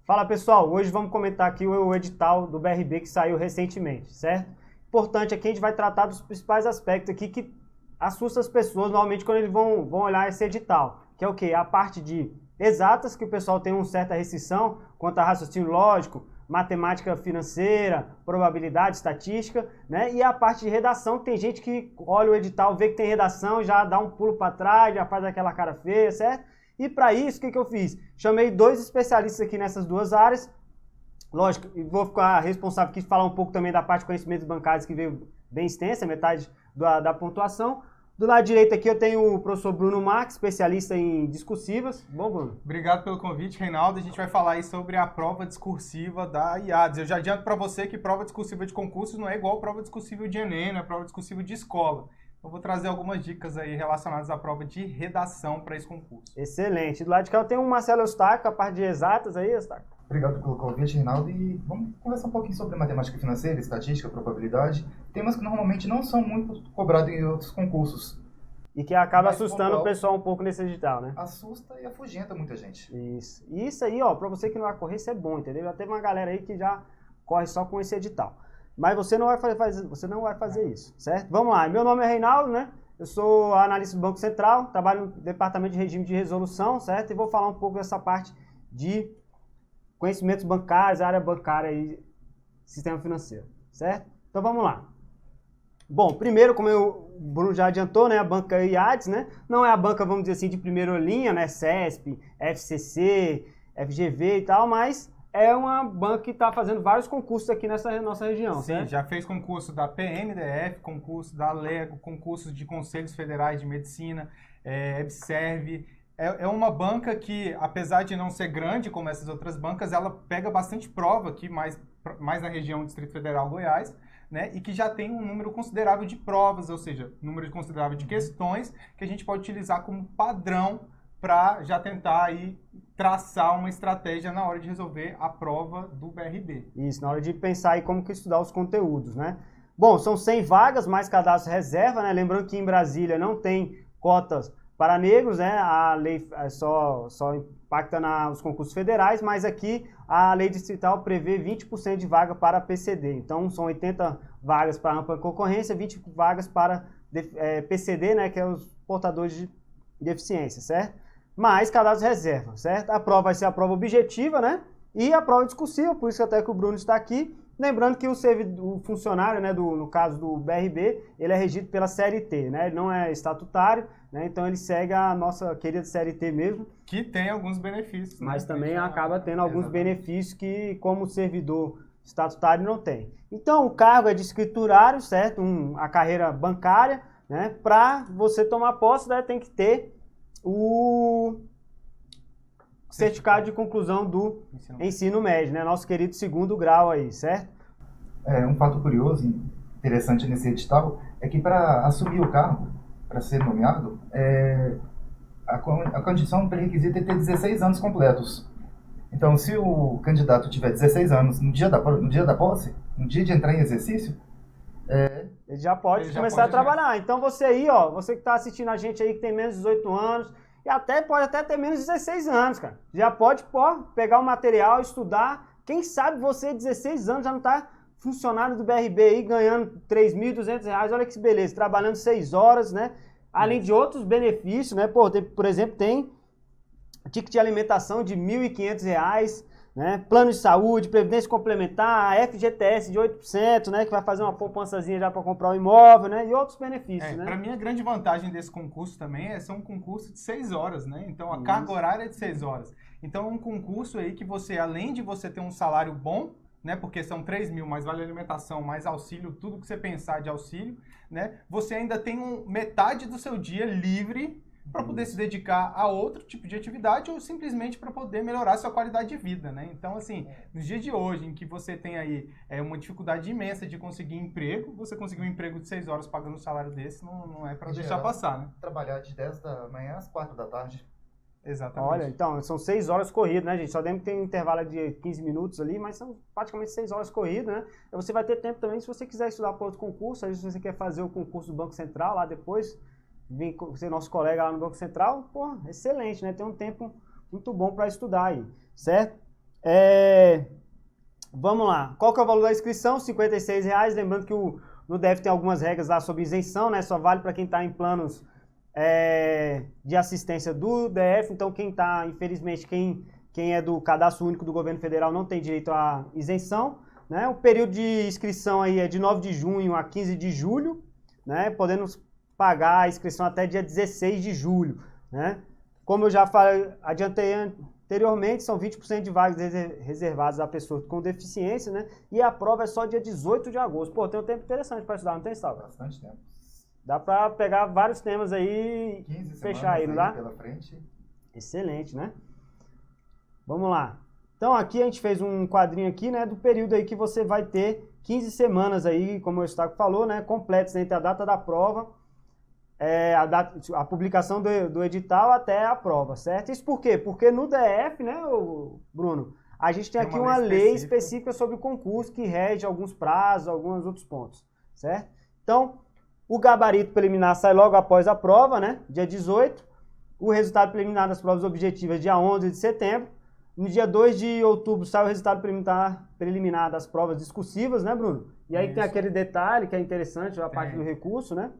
Fala pessoal, hoje vamos comentar aqui o edital do BRB que saiu recentemente, certo? Importante aqui, a gente vai tratar dos principais aspectos aqui que assustam as pessoas normalmente quando eles vão olhar esse edital, que é o quê? A parte de exatas, que o pessoal tem uma certa restrição quanto a raciocínio lógico, matemática financeira, probabilidade, estatística, né? E a parte de redação, tem gente que olha o edital, vê que tem redação, já dá um pulo para trás, já faz aquela cara feia, certo? E para isso, o que eu fiz? Chamei 2 especialistas aqui nessas 2 áreas. Lógico, e vou ficar responsável aqui de falar um pouco também da parte de conhecimentos bancários, que veio bem extensa, metade da pontuação. Do lado direito aqui eu tenho o professor Bruno Marques, especialista em discursivas. Bom, Bruno? Obrigado pelo convite, Reinaldo. A gente vai falar aí sobre a prova discursiva da IADES. Eu já adianto para você que prova discursiva de concursos não é igual prova discursiva de Enem, não é prova discursiva de escola. Eu vou trazer algumas dicas aí relacionadas à prova de redação para esse concurso. Excelente. Do lado de cá eu tenho o Marcelo Eustáquio, a parte de exatas aí, Eustáquio. Obrigado pelo convite, Reinaldo. E vamos conversar um pouquinho sobre matemática financeira, estatística, probabilidade. Temas que normalmente não são muito cobrados em outros concursos. E que acaba Mas assustando pontual, o pessoal um pouco nesse edital, né? Assusta e afugenta muita gente. Isso. E isso aí, ó, pra você que não vai correr, isso é bom, entendeu? Já teve uma galera aí que já corre só com esse edital. Mas você não vai fazer isso, certo? Vamos lá. Meu nome é Reinaldo, né? Eu sou analista do Banco Central, trabalho no departamento de regime de resolução, certo? E vou falar um pouco dessa parte de conhecimentos bancários, área bancária e sistema financeiro, certo? Então vamos lá. Bom, primeiro, como o Bruno já adiantou, né, a banca IADES, né, não é a banca, vamos dizer assim, de primeira linha, né, CESP, FCC, FGV e tal, mas é uma banca que está fazendo vários concursos aqui nessa nossa região, Sim, certo? já fez concurso da PNDF, concurso da LEGO, concursos de Conselhos Federais de Medicina, EBSERV. É uma banca que, apesar de não ser grande como essas outras bancas, ela pega bastante prova aqui, mais na região do Distrito Federal, Goiás, né, e que já tem um número considerável de provas, ou seja, número considerável de questões que a gente pode utilizar como padrão para já tentar aí traçar uma estratégia na hora de resolver a prova do BRB. Isso, na hora de pensar aí como que estudar os conteúdos, né? Bom, são 100 vagas, mais cadastro reserva, né? Lembrando que em Brasília não tem cotas para negros, né? A lei só impacta nos concursos federais, mas aqui a lei distrital prevê 20% de vaga para PCD. Então, são 80 vagas para ampla concorrência, 20 vagas para PCD, né? Que é os portadores de deficiência, certo? Mais cadastro reserva, certo? A prova vai ser a prova objetiva, né? E a prova discursiva, por isso até que o Bruno está aqui. Lembrando que o funcionário, né, no caso do BRB, ele é regido pela CLT, né? Ele não é estatutário, né? Então ele segue a nossa querida CLT mesmo. Que tem alguns benefícios. Mas né? também acaba tendo alguns Exatamente. benefícios que, como servidor estatutário, não tem. Então o cargo é de escriturário, certo? A carreira bancária, né? Para você tomar posse, né, tem que ter o certificado de conclusão do ensino médio, né? Nosso querido 2º grau aí, certo? Um fato curioso e interessante nesse edital é que para assumir o cargo, para ser nomeado, a condição pré-requisita é ter 16 anos completos. Então, se o candidato tiver 16 anos no dia da posse, no dia de entrar em exercício, ele já pode começar a trabalhar. Então você aí, ó, você que está assistindo a gente aí que tem menos de 18 anos, e pode até ter menos de 16 anos, cara. Já pode pegar o material, estudar. Quem sabe você, 16 anos, já não está funcionário do BRB aí, ganhando R$3.200. Olha que beleza, trabalhando 6 horas, né? Além de outros benefícios, né? Por exemplo, tem ticket de alimentação de R$1.500, né? Plano de saúde, previdência complementar, a FGTS de 8%, né? Que vai fazer uma poupançazinha já para comprar um imóvel, né? E outros benefícios, né? Para mim, a grande vantagem desse concurso também é ser um concurso de 6 horas, né? Então, a carga horária é de 6 horas. Então, é um concurso aí que você, além de você ter um salário bom, né? Porque são 3 mil, mais vale alimentação, mais auxílio, tudo que você pensar de auxílio, né? Você ainda tem metade do seu dia livre para poder se dedicar a outro tipo de atividade ou simplesmente para poder melhorar sua qualidade de vida, né? Então, assim, nos dias de hoje, em que você tem aí uma dificuldade imensa de conseguir emprego, você conseguir um emprego de 6 horas pagando um salário desse, não é para deixar passar, né? Trabalhar de 10 da manhã às 4 da tarde. Exatamente. Olha, então, são 6 horas corridas, né, gente? Só lembra que tem um intervalo de 15 minutos ali, mas são praticamente 6 horas corridas, né? E você vai ter tempo também, se você quiser estudar para outro concurso, aí se você quer fazer o concurso do Banco Central lá depois, vir ser nosso colega lá no Banco Central, pô, excelente, né? Tem um tempo muito bom para estudar aí, certo? Vamos lá. Qual que é o valor da inscrição? R$ 56,00. Lembrando que no DF tem algumas regras lá sobre isenção, né? Só vale para quem está em planos de assistência do DF. Então, quem está, infelizmente, quem é do cadastro único do governo federal não tem direito à isenção, né? O período de inscrição aí é de 9 de junho a 15 de julho, né? Podendo pagar a inscrição até dia 16 de julho, né? Como eu já adiantei anteriormente, são 20% de vagas reservadas a pessoas com deficiência, né? E a prova é só dia 18 de agosto. Pô, tem um tempo interessante para estudar, não tem, Salva? Bastante tempo. Dá para pegar vários temas aí e fechar aí, não dá? Pela frente. Excelente, né? Vamos lá. Então aqui a gente fez um quadrinho aqui, né, do período aí que você vai ter 15 semanas aí, como o Eustáquio falou, né, completas entre a data da prova, a publicação do edital até a prova, certo? Isso por quê? Porque no DF, né, Bruno, a gente tem aqui uma lei específica sobre o concurso que rege alguns prazos, alguns outros pontos, certo? Então, o gabarito preliminar sai logo após a prova, né, dia 18, o resultado preliminar das provas objetivas dia 11 de setembro, no dia 2 de outubro sai o resultado preliminar das provas discursivas, né, Bruno? E aí tem aquele detalhe que é interessante, a parte do recurso, né?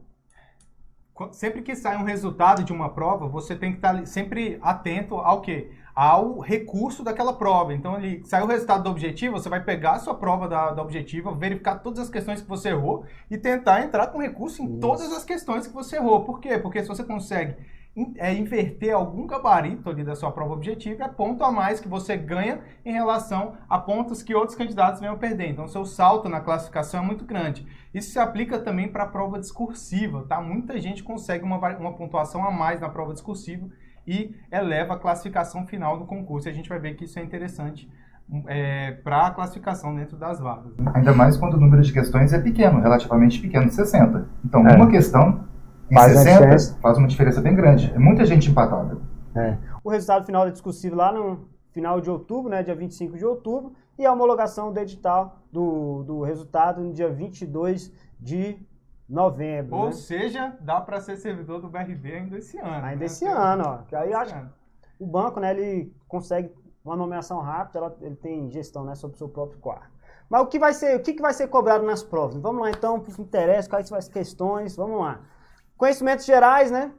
Sempre que sai um resultado de uma prova, você tem que estar sempre atento ao quê? Ao recurso daquela prova. Então, saiu o resultado da objetiva, você vai pegar a sua prova da objetiva, verificar todas as questões que você errou e tentar entrar com recurso em todas as questões que você errou. Por quê? Porque se você consegue inverter algum gabarito ali da sua prova objetiva, é ponto a mais que você ganha em relação a pontos que outros candidatos venham perder. Então, seu salto na classificação é muito grande. Isso se aplica também para a prova discursiva, tá? Muita gente consegue uma pontuação a mais na prova discursiva e eleva a classificação final do concurso. E a gente vai ver que isso é interessante para a classificação dentro das vagas. Ainda mais quando o número de questões é pequeno, relativamente pequeno, 60. Então, uma questão em 60 faz uma diferença bem grande. É muita gente empatada. O resultado final é discursivo lá no final de outubro, né, dia 25 de outubro, e a homologação do edital do resultado no dia 22 de novembro. Ou né? seja, dá para ser servidor do BRB ainda esse ano. Ainda esse ano, ó. Que aí acho que o banco, né, ele consegue uma nomeação rápida, ele tem gestão, né, sobre o seu próprio quadro. Mas o que vai ser cobrado nas provas? Vamos lá então, para os interesses, quais são as questões, vamos lá. Conhecimentos gerais, né?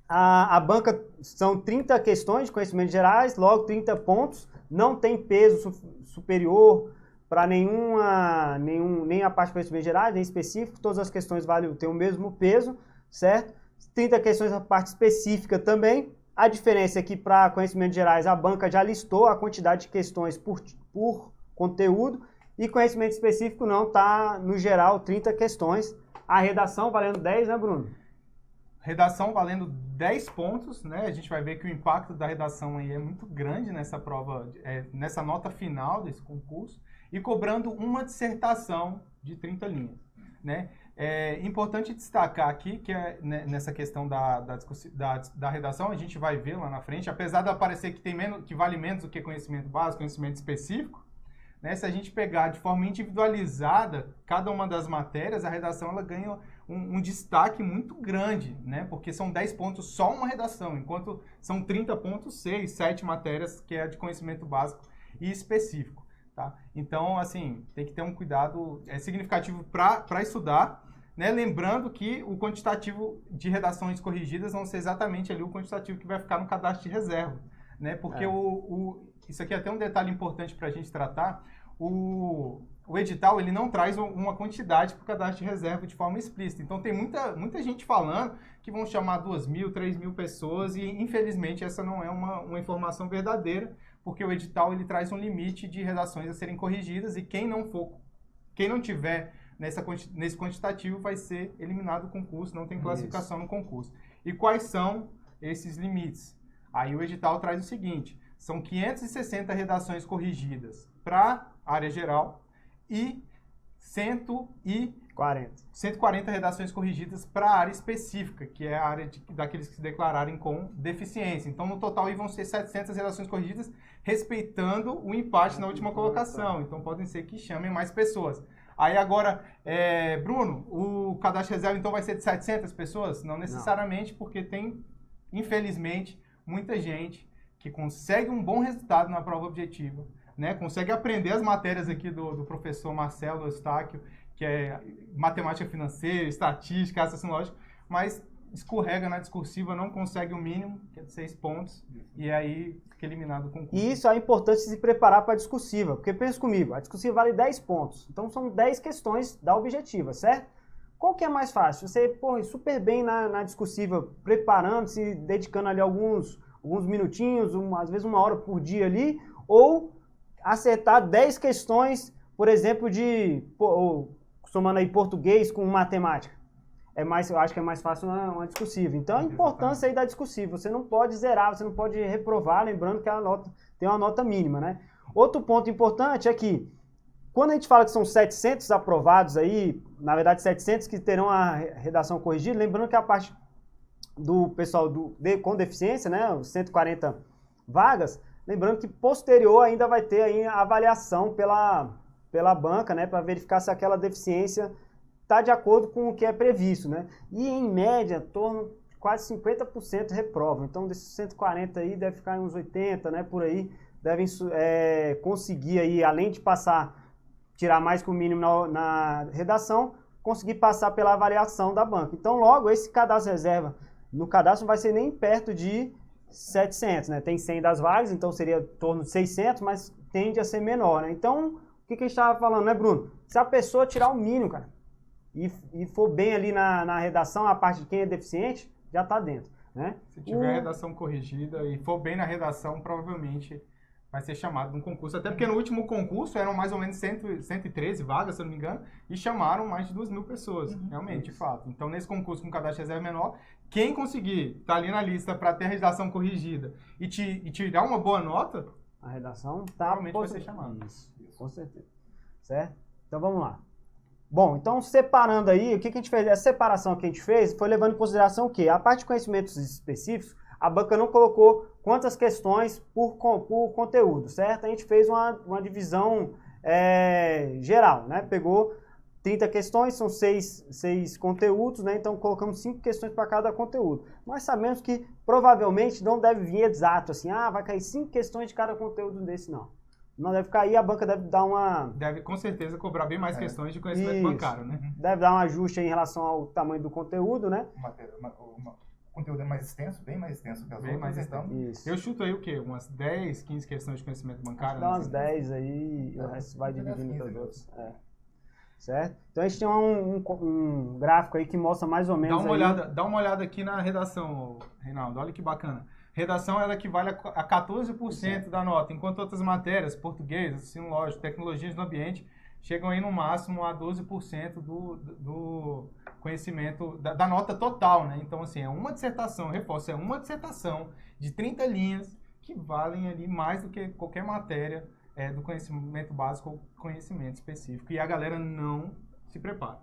A banca são 30 questões de conhecimentos gerais, logo 30 pontos, não tem peso superior para nem a parte de conhecimentos gerais, nem específico, todas as questões têm o mesmo peso, certo? 30 questões na parte específica também. A diferença é que para conhecimentos gerais a banca já listou a quantidade de questões por conteúdo e conhecimento específico não, está no geral 30 questões. A redação valendo 10, né, Bruno? Redação valendo 10 pontos, né? A gente vai ver que o impacto da redação aí é muito grande nessa prova, nessa nota final desse concurso, e cobrando uma dissertação de 30 linhas, né? É importante destacar aqui que nessa questão da redação, a gente vai ver lá na frente, apesar de parecer que vale menos do que conhecimento básico, conhecimento específico, né? Se a gente pegar de forma individualizada cada uma das matérias, a redação ela ganha um destaque muito grande, né? Porque são 10 pontos só uma redação, enquanto são 30 pontos, 7 matérias que é de conhecimento básico e específico. Tá? Então, assim, tem que ter um cuidado significativo para estudar, né? Lembrando que o quantitativo de redações corrigidas vão ser exatamente ali o quantitativo que vai ficar no cadastro de reserva, né? Porque isso aqui é até um detalhe importante para a gente tratar. O edital ele não traz uma quantidade para o cadastro de reserva de forma explícita. Então, tem muita gente falando que vão chamar 2.000, 3.000 pessoas e, infelizmente, essa não é uma informação verdadeira, porque o edital ele traz um limite de redações a serem corrigidas e quem não tiver nesse quantitativo vai ser eliminado do concurso, não tem classificação no concurso. E quais são esses limites? Aí o edital traz o seguinte: são 560 redações corrigidas para a área geral e 140 redações corrigidas para a área específica, que é a área daqueles que se declararem com deficiência. Então, no total, aí vão ser 700 redações corrigidas, respeitando o empate na última colocação. Então, podem ser que chamem mais pessoas. Aí, agora, Bruno, o cadastro reserva, então, vai ser de 700 pessoas? Não necessariamente, porque tem, infelizmente, muita gente que consegue um bom resultado na prova objetiva, né? Consegue aprender as matérias aqui do professor Marcelo Eustáquio, que é matemática financeira, estatística, raciocínio lógico, mas escorrega na discursiva, não consegue o mínimo, que é de 6 pontos, e aí fica eliminado do concurso. E isso é importante se preparar para a discursiva, porque pensa comigo, a discursiva vale 10 pontos, então são 10 questões da objetiva, certo? Qual que é mais fácil? Você, ir super bem na discursiva, preparando, se dedicando ali alguns minutinhos, às vezes 1 hora por dia ali, ou acertar 10 questões, por exemplo, somando aí português com matemática. Eu acho que é mais fácil uma discursiva. Então, a importância aí da discursiva. Você não pode zerar, você não pode reprovar, lembrando que a nota tem uma nota mínima, né? Outro ponto importante é que, quando a gente fala que são 700 aprovados aí, na verdade 700 que terão a redação corrigida, lembrando que a parte do pessoal com deficiência, né, os 140 vagas, lembrando que posterior ainda vai ter aí a avaliação pela banca, né, para verificar se aquela deficiência está de acordo com o que é previsto, né? E em média, em torno de quase 50% reprovam. Então, desses 140 aí, deve ficar em uns 80, né, por aí, devem conseguir aí, além de tirar mais que o mínimo na redação, conseguir passar pela avaliação da banca. Então, logo, esse cadastro reserva no cadastro não vai ser nem perto de 700, né? Tem 100 das vagas, então seria em torno de 600, mas tende a ser menor, né? Então, o que a gente estava falando, né, Bruno? Se a pessoa tirar o mínimo, cara, e for bem ali na redação, a parte de quem é deficiente, já está dentro, né? Se tiver a redação corrigida e for bem na redação, provavelmente vai ser chamado num concurso. Até porque no último concurso eram mais ou menos 113 vagas, se eu não me engano, e chamaram mais de 2.000 pessoas, realmente, de fato. Então, nesse concurso com cadastro reserva menor, quem conseguir estar ali na lista para ter a redação corrigida e tirar uma boa nota, a redação provavelmente vai ser chamado. Isso, com certeza. Certo? Então, vamos lá. Bom, então separando aí, o que a gente fez? Essa separação que a gente fez foi levando em consideração o quê? A parte de conhecimentos específicos, a banca não colocou quantas questões por conteúdo, certo? A gente fez uma divisão geral, né? Pegou 30 questões, são 6 conteúdos, né? Então colocamos 5 questões para cada conteúdo. Nós sabemos que provavelmente não deve vir exato, assim, vai cair 5 questões de cada conteúdo desse, não. Não deve cair, a banca deve dar Deve, com certeza, cobrar bem mais questões de conhecimento bancário, né? Deve dar um ajuste em relação ao tamanho do conteúdo, né? O conteúdo é mais extenso, bem mais extenso que as bem outras, mais então... Isso. Eu chuto aí o quê? Umas 10, 15 questões de conhecimento bancário? Dá umas 10 aí, e o resto vai dividindo entre os outros. Certo? Então a gente tem um gráfico aí que mostra mais ou menos... Dá uma olhada aqui na redação, Reinaldo, olha que bacana. Redação ela equivale a 14% da nota, enquanto outras matérias, português, ensino lógico, tecnologias do ambiente, chegam aí no máximo a 12% do conhecimento, da nota total, né? Então, assim, é uma dissertação, reforço, é uma dissertação de 30 linhas que valem ali mais do que qualquer matéria do conhecimento básico ou conhecimento específico. E a galera não se prepara.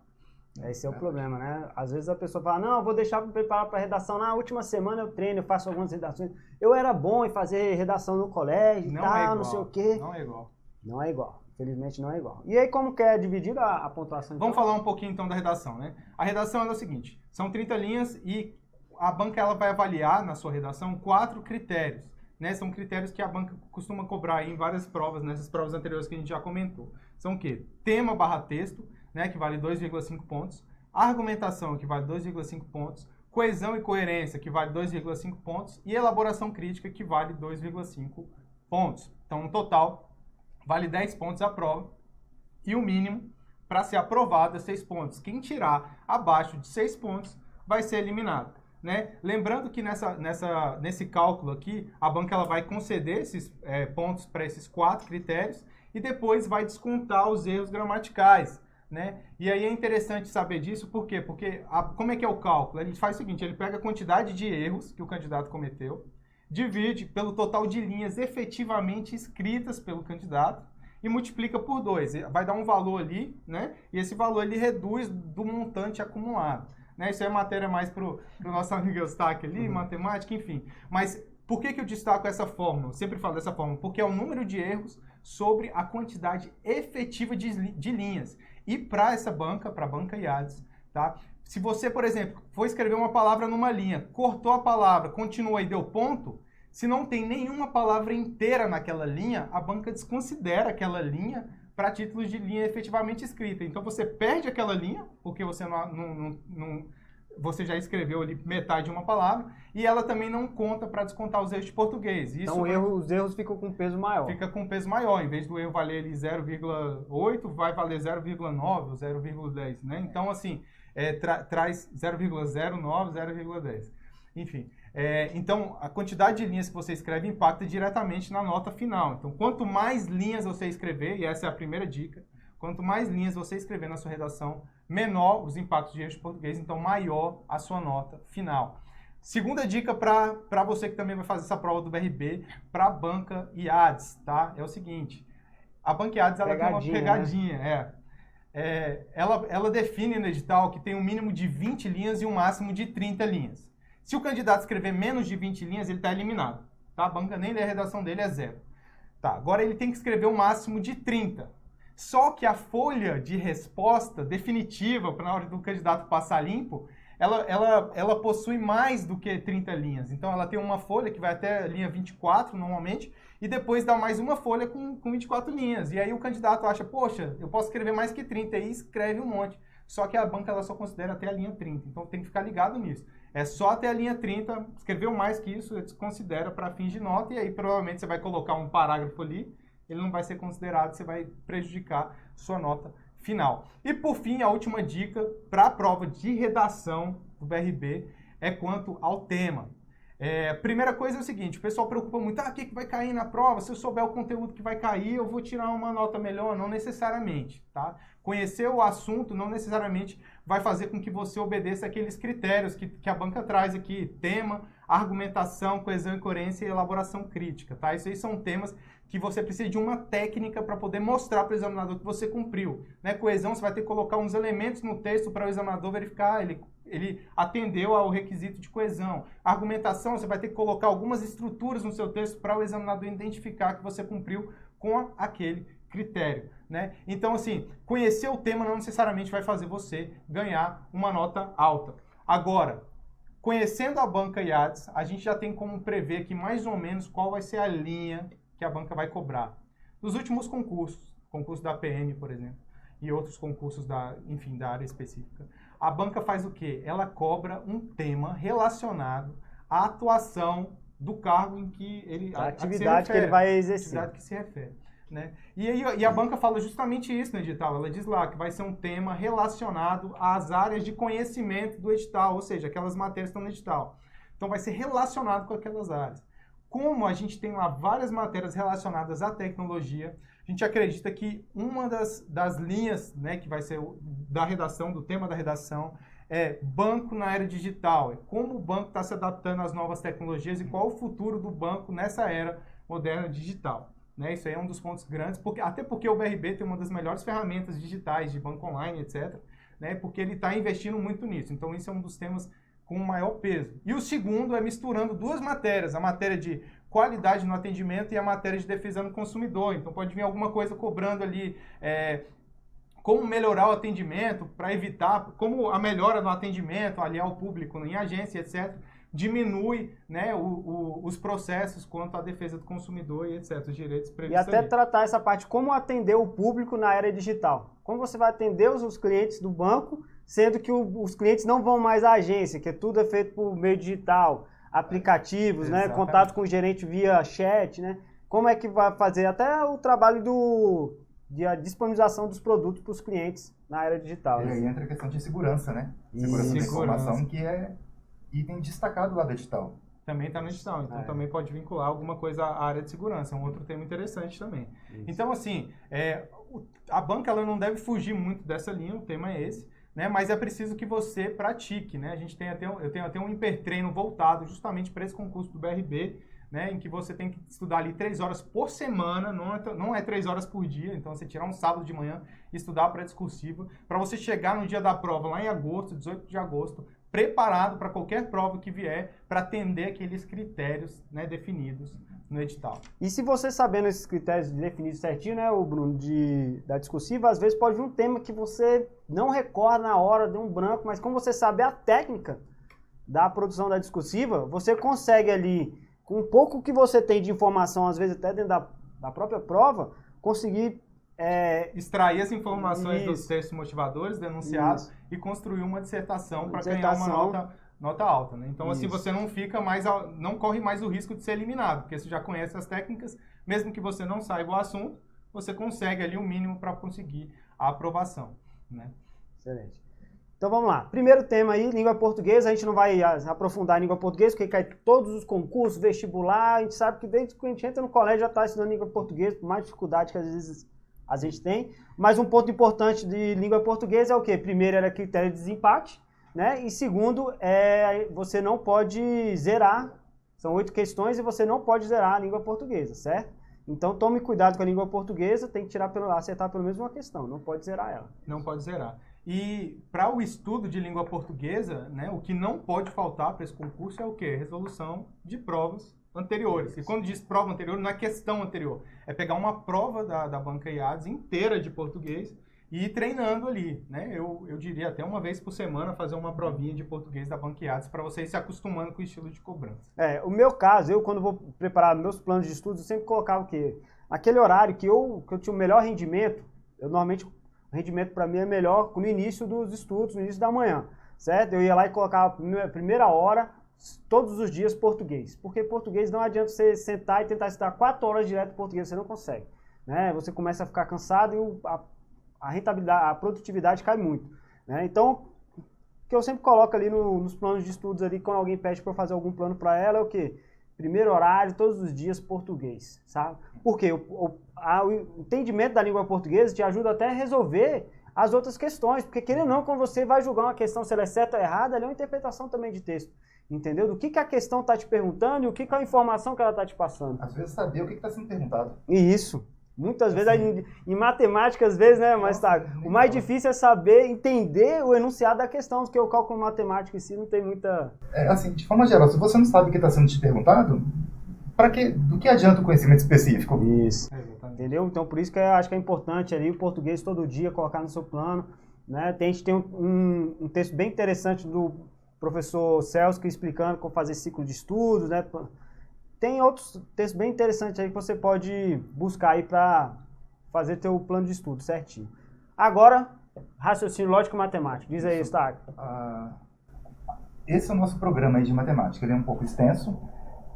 Esse é o problema, né? Às vezes a pessoa fala, não, eu vou deixar para preparar para redação. Na última semana eu treino, eu faço algumas redações. Eu era bom em fazer redação no colégio, não sei o quê. Não é igual. Não é igual. Infelizmente não é igual. E aí como que é dividida a pontuação? Vamos falar um pouquinho então da redação, né? A redação é o seguinte, são 30 linhas e a banca ela vai avaliar na sua redação 4 critérios. Né? São critérios que a banca costuma cobrar em várias provas, nessas provas anteriores que a gente já comentou. São o quê? Tema / texto, né, que vale 2,5 pontos. Argumentação, que vale 2,5 pontos. Coesão e coerência, que vale 2,5 pontos. E elaboração crítica, que vale 2,5 pontos. Então, no total, vale 10 pontos a prova. E o mínimo, para ser aprovado, é 6 pontos. Quem tirar abaixo de 6 pontos vai ser eliminado. Né? Lembrando que nesse cálculo aqui, a banca ela vai conceder esses pontos para esses 4 critérios e depois vai descontar os erros gramaticais. Né? E aí é interessante saber disso, por quê? Porque como é que é o cálculo? Ele faz o seguinte, ele pega a quantidade de erros que o candidato cometeu, divide pelo total de linhas efetivamente escritas pelo candidato e multiplica por 2. Vai dar um valor ali, né? E esse valor ele reduz do montante acumulado. Né? Isso é matéria mais para o nosso amigo Eustáquio ali, matemática, enfim. Mas por que eu destaco essa fórmula? Eu sempre falo dessa fórmula, porque é o número de erros sobre a quantidade efetiva de linhas. E para essa banca, para a banca IADES, tá? Se você, por exemplo, for escrever uma palavra numa linha, cortou a palavra, continuou e deu ponto, Se não tem nenhuma palavra inteira naquela linha, a banca desconsidera aquela linha para títulos de linha efetivamente escrita. Então você perde aquela linha, porque você você já escreveu ali metade de uma palavra, e ela também não conta para descontar os erros de português. Isso então os erros ficam com peso maior. Fica com peso maior. Em vez do erro valer ali 0,8, vai valer 0,9 ou 0,10. Né? Então, assim, traz 0,09, 0,10. Enfim. Então, a quantidade de linhas que você escreve impacta diretamente na nota final. Então, quanto mais linhas você escrever, e essa é a primeira dica, quanto mais linhas você escrever na sua redação, menor os impactos de erros de português, então maior a sua nota final. Segunda dica para você que também vai fazer essa prova do BRB, para a banca IADS, tá? É o seguinte, a banca IADS ela tem uma pegadinha, né? Ela define no edital que tem um mínimo de 20 linhas e um máximo de 30 linhas. Se o candidato escrever menos de 20 linhas, ele está eliminado, tá? A banca nem lê a redação dele, é 0. Tá, agora ele tem que escrever um máximo de 30. Só que a folha de resposta definitiva, para na hora do candidato passar limpo, ela possui mais do que 30 linhas. Então, ela tem uma folha que vai até a linha 24, normalmente, e depois dá mais uma folha com 24 linhas. E aí o candidato acha, poxa, eu posso escrever mais que 30, e escreve um monte. Só que a banca ela só considera até a linha 30. Então, tem que ficar ligado nisso. É só até a linha 30, escreveu mais que isso, ele considera para fins de nota, e aí provavelmente você vai colocar um parágrafo ali, ele não vai ser considerado, você vai prejudicar sua nota final. E por fim, a última dica para a prova de redação do BRB é quanto ao tema. Primeira coisa é o seguinte, o pessoal preocupa muito, o que vai cair na prova? Se eu souber o conteúdo que vai cair, eu vou tirar uma nota melhor? Não necessariamente, tá? Conhecer o assunto não necessariamente vai fazer com que você obedeça aqueles critérios que a banca traz aqui, tema, argumentação, coesão e coerência e elaboração crítica, tá? Isso aí são temas que você precisa de uma técnica para poder mostrar para o examinador que você cumpriu. Né? Coesão, você vai ter que colocar uns elementos no texto para o examinador verificar, ele atendeu ao requisito de coesão. Argumentação, você vai ter que colocar algumas estruturas no seu texto para o examinador identificar que você cumpriu com aquele critério. Né? Então, assim, conhecer o tema não necessariamente vai fazer você ganhar uma nota alta. Agora, conhecendo a banca IADS, a gente já tem como prever aqui mais ou menos qual vai ser a linha que a banca vai cobrar. Nos últimos concursos, concurso da PM, por exemplo, e outros concursos da área específica, a banca faz o quê? Ela cobra um tema relacionado à atuação do cargo em que ele... A atividade que ele vai exercer. A atividade que se refere. Né? E a banca fala justamente isso no edital. Ela diz lá que vai ser um tema relacionado às áreas de conhecimento do edital, ou seja, aquelas matérias que estão no edital. Então, vai ser relacionado com aquelas áreas. Como a gente tem lá várias matérias relacionadas à tecnologia, a gente acredita que uma das linhas, né, que vai ser da redação, do tema da redação, é banco na era digital. É como o banco está se adaptando às novas tecnologias e qual o futuro do banco nessa era moderna digital. Né? Isso aí é um dos pontos grandes, até porque o BRB tem uma das melhores ferramentas digitais de banco online, etc. Né? Porque ele está investindo muito nisso. Então, isso é um dos temas com maior peso. E o segundo é misturando duas matérias, a matéria de qualidade no atendimento e a matéria de defesa do consumidor. Então pode vir alguma coisa cobrando ali como melhorar o atendimento para evitar, como a melhora no atendimento ali ao público em agência, etc., diminui, né, os processos quanto à defesa do consumidor e etc., os direitos previstos. E até tratar essa parte, como atender o público na era digital. Como você vai atender os clientes do banco, sendo que os clientes não vão mais à agência, que tudo é feito por meio digital, aplicativos, né, contato com o gerente via chat, né? Como é que vai fazer até o trabalho de a disponibilização dos produtos para os clientes na era digital. E aí entra a questão de segurança, né? Segurança da informação, que é item destacado lá do edital. Também está no edital, então também pode vincular alguma coisa à área de segurança, é um outro tema interessante também. Isso. Então, assim, a banca ela não deve fugir muito dessa linha, o tema é esse, né? Mas é preciso que você pratique, né? Eu tenho até um hipertreino voltado justamente para esse concurso do BRB, né? Em que você tem que estudar ali 3 horas por semana, não é 3 horas por dia, então você tirar um sábado de manhã e estudar para a discursiva, para você chegar no dia da prova, lá em agosto, 18 de agosto, preparado para qualquer prova que vier, para atender aqueles critérios, né, definidos no edital. E se você sabendo esses critérios definidos certinho, né, o Bruno, da discursiva, às vezes pode vir um tema que você não recorda na hora, deu um branco, mas como você sabe a técnica da produção da discursiva, você consegue ali com um pouco que você tem de informação, às vezes até dentro da própria prova, conseguir... extrair as informações Isso. dos textos motivadores denunciados Isso. e construir uma dissertação para ganhar Dissertação. uma nota alta, né? Então, assim, Isso. você não fica mais, não corre mais o risco de ser eliminado, porque você já conhece as técnicas, mesmo que você não saiba o assunto, você consegue ali o mínimo para conseguir a aprovação, né? Excelente. Então vamos lá. Primeiro tema aí, língua portuguesa. A gente não vai aprofundar em língua portuguesa, porque cai todos os concursos, vestibular. A gente sabe que desde que a gente entra no colégio já está estudando língua portuguesa, por mais dificuldade que às vezes a gente tem. Mas um ponto importante de língua portuguesa é o quê? Primeiro era critério de desempate, né? E segundo, você não pode zerar. São 8 questões e você não pode zerar a língua portuguesa, certo? Então tome cuidado com a língua portuguesa, tem que acertar pelo menos uma questão, não pode zerar ela. Não pode zerar. E para o estudo de língua portuguesa, né, o que não pode faltar para esse concurso é o quê? Resolução de provas anteriores. E quando diz prova anterior, não é questão anterior. É pegar uma prova da banca IADES inteira de português e ir treinando ali, né? Eu diria até uma vez por semana fazer uma provinha de português da banca IADES para você ir se acostumando com o estilo de cobrança. O meu caso, eu quando vou preparar meus planos de estudos, eu sempre colocava o quê? Aquele horário que eu tinha o melhor rendimento, eu normalmente, o rendimento para mim é melhor no início dos estudos, no início da manhã, certo? Eu ia lá e colocava a primeira hora, todos os dias, português. Porque português não adianta você sentar e tentar estudar 4 horas direto português, você não consegue, né? Você começa a ficar cansado e a rentabilidade, a produtividade cai muito, né? Então, o que eu sempre coloco ali nos planos de estudos ali, quando alguém pede para eu fazer algum plano para ela, é o quê? Primeiro horário, todos os dias, português, sabe? Porque o entendimento da língua portuguesa te ajuda até a resolver as outras questões, porque querendo ou não, quando você vai julgar uma questão se ela é certa ou errada, ela é uma interpretação também de texto, entendeu? Do que a questão está te perguntando e o que a informação que ela está te passando. Às vezes saber o que está sendo perguntado. E isso. Muitas vezes, em matemática, às vezes, né, mas tá, o mais difícil é saber entender o enunciado da questão, porque o cálculo matemático em si não tem muita... Assim, de forma geral, se você não sabe o que está sendo te perguntado, do que adianta o conhecimento específico? Isso, entendeu? Então, por isso que eu acho que é importante ali o português todo dia colocar no seu plano, né? A gente tem um texto bem interessante do professor Celso explicando como fazer ciclo de estudos, né? Tem outros textos bem interessantes aí que você pode buscar aí para fazer teu plano de estudo certinho. Agora, raciocínio lógico e matemático. Diz aí, Stark. Esse é o nosso programa aí de matemática. Ele é um pouco extenso.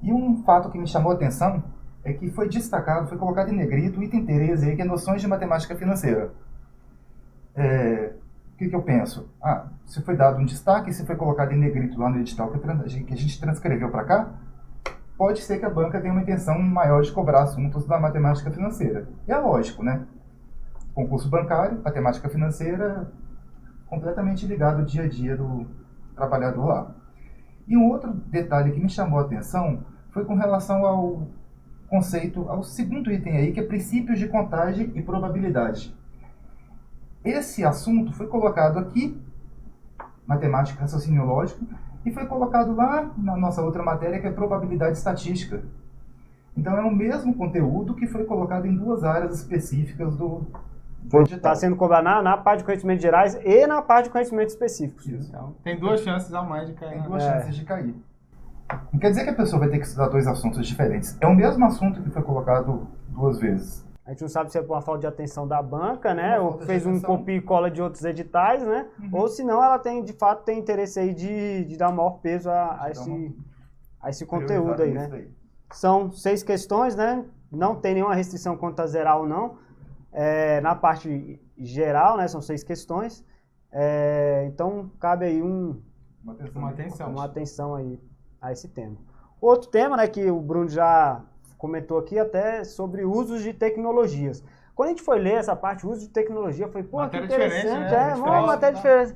E um fato que me chamou a atenção é que foi destacado, foi colocado em negrito o item 13 aí, que é noções de matemática financeira. O que eu penso? Se foi dado um destaque, se foi colocado em negrito lá no edital que a gente transcreveu para cá, pode ser que a banca tenha uma intenção maior de cobrar assuntos da matemática financeira. E é lógico, né? Concurso bancário, matemática financeira, completamente ligado ao dia a dia do trabalhador lá. E um outro detalhe que me chamou a atenção foi com relação ao conceito, ao segundo item aí, que é princípios de contagem e probabilidade. Esse assunto foi colocado aqui, matemática, raciocínio lógico, e foi colocado lá na nossa outra matéria, que é probabilidade estatística. Então é o mesmo conteúdo que foi colocado em 2 áreas específicas do edital. Está sendo cobrado na parte de conhecimentos gerais e na parte de conhecimentos específicos. Isso. Então, tem 2 chances a mais de cair. Tem 2 chances de cair. Não quer dizer que a pessoa vai ter que estudar 2 assuntos diferentes. É o mesmo assunto que foi colocado 2 vezes. A gente não sabe se é por uma falta de atenção da banca, né? Ou fez um atenção. copia e cola de outros editais, né? Ou se não, ela tem, de fato, tem interesse aí de dar maior peso a esse conteúdo aí, né? São 6 questões, né? Não tem nenhuma restrição quanto a zerar ou não. Na parte geral, né? São 6 questões. Então, cabe aí uma atenção aí a esse tema. Outro tema, né? Que o Bruno já comentou aqui até sobre usos de tecnologias. Quando a gente foi ler essa parte, uso de tecnologia, eu falei, pô, que interessante, uma matéria diferente.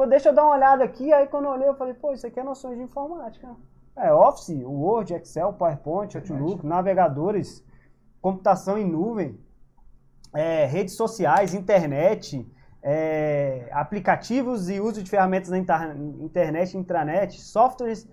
Deixa eu dar uma olhada aqui, aí quando eu olhei, eu falei, pô, isso aqui é noções de informática. Office, Word, Excel, PowerPoint, Outlook, navegadores, computação em nuvem, redes sociais, internet, aplicativos e uso de ferramentas na internet, intranet, softwares.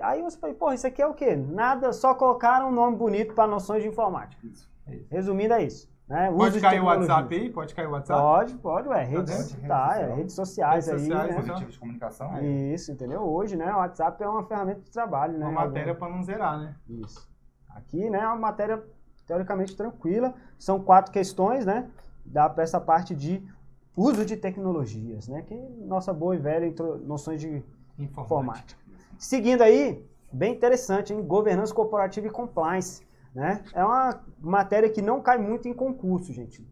Aí você fala, pô, isso aqui é o quê? Nada, só colocaram um nome bonito para noções de informática. Isso. Resumindo, é isso. Né? Uso Pode de cair o tecnologia. WhatsApp aí? Pode cair o WhatsApp? Pode, ué. Redes sociais aí, né? Dispositivo de comunicação. Isso, entendeu? Hoje, né, o WhatsApp é uma ferramenta de trabalho, né? Uma matéria para não zerar, né? Isso. Aqui, né, é uma matéria teoricamente tranquila. São 4 questões, né? Dá para essa parte de uso de tecnologias, né? Que nossa boa e velha noções de informática. Seguindo aí, bem interessante, hein? Governança corporativa e compliance, né? É uma matéria que não cai muito em concurso, gente.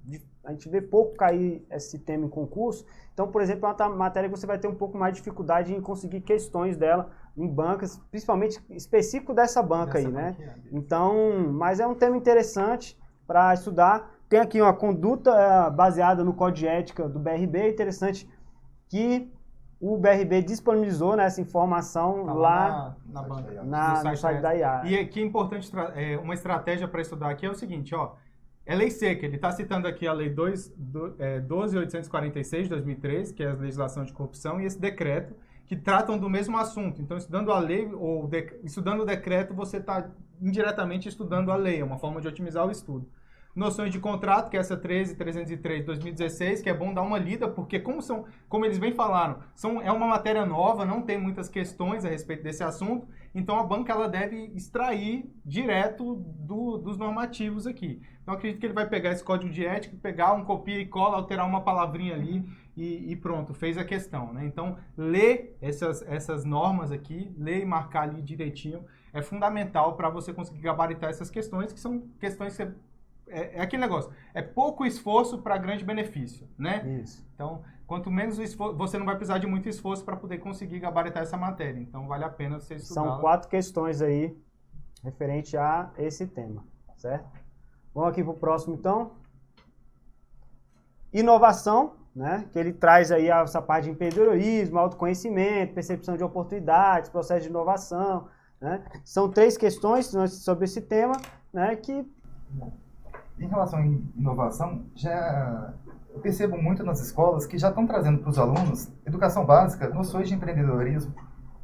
A gente vê pouco cair esse tema em concurso. Então, por exemplo, é uma matéria que você vai ter um pouco mais de dificuldade em conseguir questões dela em bancas, principalmente específico dessa banca aí, né? Então, mas é um tema interessante para estudar. Tem aqui uma conduta baseada no Código de Ética do BRB. É interessante que o BRB disponibilizou, né, essa informação lá na banca, no site da IA. E aqui é importante, uma estratégia para estudar aqui é o seguinte, ó. É lei seca, ele está citando aqui a lei 12.846 de 2003, que é a legislação de corrupção, e esse decreto, que tratam do mesmo assunto. Então, estudando a lei ou estudando o decreto, você está indiretamente estudando a lei, é uma forma de otimizar o estudo. Noções de contrato, que é essa 13.303 de 2016, que é bom dar uma lida, porque como eles bem falaram, é uma matéria nova, não tem muitas questões a respeito desse assunto, então a banca ela deve extrair direto dos normativos aqui. Então acredito que ele vai pegar esse código de ética, pegar um copia e cola, alterar uma palavrinha ali e pronto, fez a questão, né? Então ler essas normas aqui, ler e marcar ali direitinho, é fundamental para você conseguir gabaritar essas questões, que são questões que é aquele negócio, é pouco esforço para grande benefício, né? Isso. Então, quanto menos esforço, você não vai precisar de muito esforço para poder conseguir gabaritar essa matéria. Então, vale a pena você estudar. São 4 questões aí referente a esse tema, certo? Vamos aqui para o próximo, então. Inovação, né? Que ele traz aí essa parte de empreendedorismo, autoconhecimento, percepção de oportunidades, processo de inovação, né? São 3 questões sobre esse tema, né? Que em relação à inovação, eu percebo muito nas escolas que já estão trazendo para os alunos, educação básica, noções de empreendedorismo,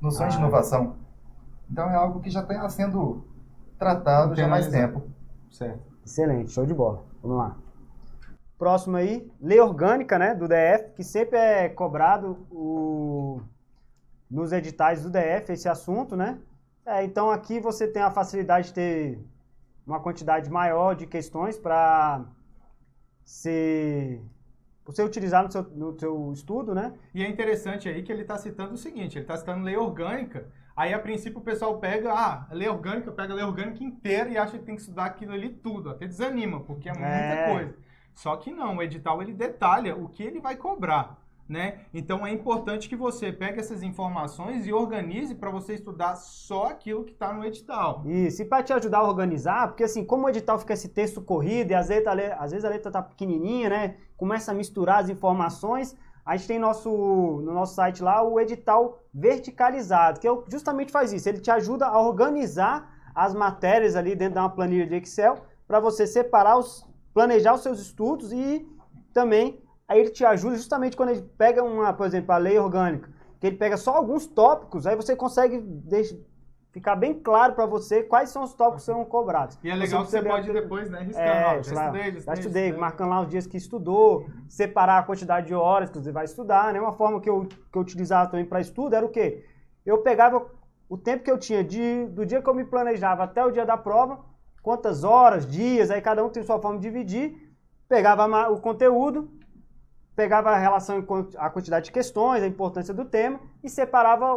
noções de inovação. Então é algo que já está sendo tratado já há mais tempo. Certo. Excelente, show de bola. Vamos lá. Próximo aí, lei orgânica, né, do DF, que sempre é cobrado nos editais do DF esse assunto, né? Então aqui você tem a facilidade de ter uma quantidade maior de questões para você utilizar no seu estudo, né? E é interessante aí que ele está citando o seguinte, ele está citando lei orgânica, aí a princípio o pessoal pega, lei orgânica, pega a lei orgânica inteira e acha que tem que estudar aquilo ali tudo, até desanima, porque é muita coisa. Só que não, o edital ele detalha o que ele vai cobrar, né? Então é importante que você pegue essas informações e organize para você estudar só aquilo que está no edital. Isso, e para te ajudar a organizar, porque assim, como o edital fica esse texto corrido e às vezes a letra tá pequenininha, né? Começa a misturar as informações, a gente tem no nosso site lá o edital verticalizado, que justamente faz isso, ele te ajuda a organizar as matérias ali dentro de uma planilha de Excel para você separar, planejar os seus estudos e também aí ele te ajuda justamente quando ele pega por exemplo, a lei orgânica, que ele pega só alguns tópicos, aí você consegue ficar bem claro para você quais são os tópicos que serão cobrados. E é legal que você pode depois, né, riscando. Já estudei, marcando lá os dias que estudou, separar a quantidade de horas que você vai estudar, né? Uma forma que eu utilizava também para estudo era o quê? Eu pegava o tempo que eu tinha do dia que eu me planejava até o dia da prova, quantas horas, dias, aí cada um tem sua forma de dividir, pegava o conteúdo, pegava a relação a quantidade de questões, a importância do tema e separava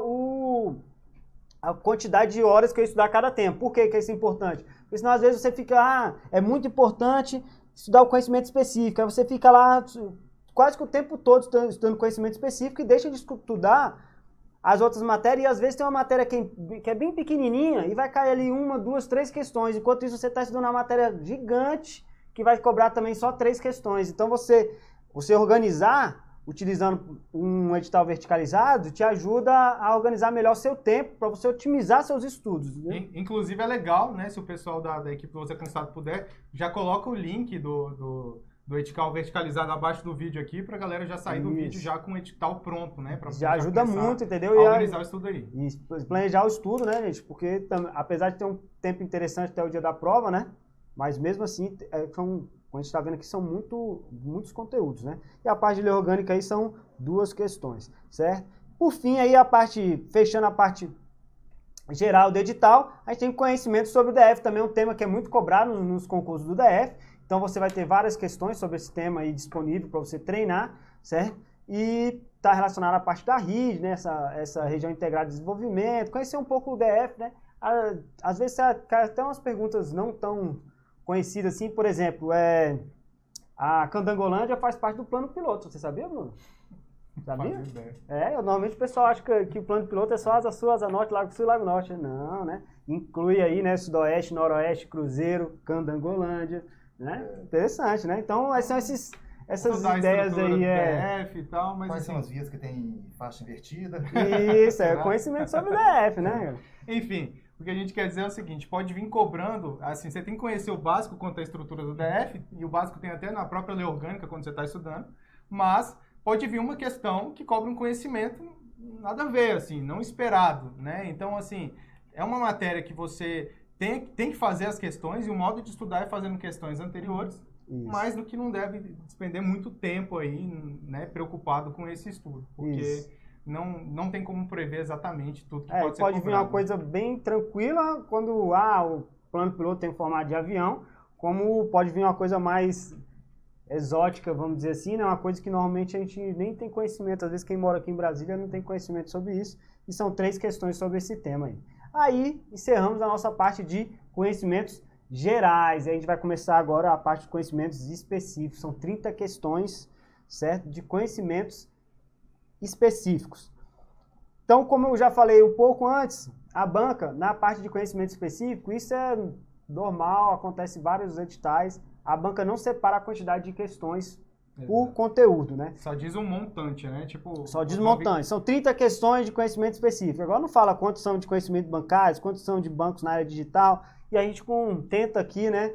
a quantidade de horas que eu ia estudar cada tempo. Por que isso é importante? Porque senão às vezes você fica, é muito importante estudar o conhecimento específico, aí você fica lá quase que o tempo todo estudando conhecimento específico e deixa de estudar as outras matérias, e às vezes tem uma matéria que é bem pequenininha e vai cair ali 1, 2, 3 questões, enquanto isso você está estudando uma matéria gigante que vai cobrar também só 3 questões. Então você organizar, utilizando um edital verticalizado, te ajuda a organizar melhor o seu tempo, para você otimizar seus estudos. Né? Inclusive é legal, né, se o pessoal da equipe do Você Cansado puder, já coloca o link do edital verticalizado abaixo do vídeo aqui, para a galera já sair do vídeo já com o edital pronto, né? Já ajuda muito, entendeu? A organizar o estudo aí. E planejar o estudo, né, gente? Porque apesar de ter um tempo interessante até o dia da prova, né? Mas mesmo assim, são Como a gente está vendo aqui, são muitos conteúdos, né? E a parte de lei orgânica aí são 2 questões, certo? Por fim, aí fechando a parte geral do edital, a gente tem conhecimento sobre o DF, também é um tema que é muito cobrado nos concursos do DF. Então você vai ter várias questões sobre esse tema aí disponível para você treinar, certo? E está relacionado à parte da RID, né? Essa região integrada de desenvolvimento, conhecer um pouco o DF, né? Às vezes cai até umas perguntas não tão conhecidas assim, por exemplo, a Candangolândia faz parte do plano piloto, você sabia, Bruno? Sabia? Normalmente o pessoal acha que o plano piloto é só Asa Sul, Asa Norte, Lago Sul e Lago Norte. Não, né? Inclui aí, né, Sudoeste, Noroeste, Cruzeiro, Candangolândia, né? Interessante, né? Então, são essas ideias aí. DF e tal, mas quais assim, são as vias que tem faixa invertida? Isso, conhecimento sobre o DF, né? Enfim, o que a gente quer dizer é o seguinte, pode vir cobrando, assim, você tem que conhecer o básico quanto à estrutura do DF, e o básico tem até na própria lei orgânica quando você está estudando, mas pode vir uma questão que cobra um conhecimento nada a ver, assim, não esperado, né? Então, assim, é uma matéria que você tem que fazer as questões, e o modo de estudar é fazendo questões anteriores, mas no que não deve despender muito tempo aí, né, preocupado com esse estudo, porque não tem como prever exatamente tudo que pode ser pode cobrado. vir uma coisa bem tranquila quando o plano piloto tem formato de avião, como pode vir uma coisa mais exótica, vamos dizer assim, né? Uma coisa que normalmente a gente nem tem conhecimento, às vezes quem mora aqui em Brasília não tem conhecimento sobre isso, e são 3 questões sobre esse tema aí. Aí, encerramos a nossa parte de conhecimentos gerais, aí a gente vai começar agora a parte de conhecimentos específicos, são 30 questões, certo? De conhecimentos específicos. Então, como eu já falei um pouco antes, a banca, na parte de conhecimento específico, isso é normal, acontece em vários editais, a banca não separa a quantidade de questões por conteúdo, né? Só diz um montante, né? Só diz montante. São 30 questões de conhecimento específico. Agora não fala quantos são de conhecimento bancário, quantos são de bancos na área digital. E a gente tenta aqui, né,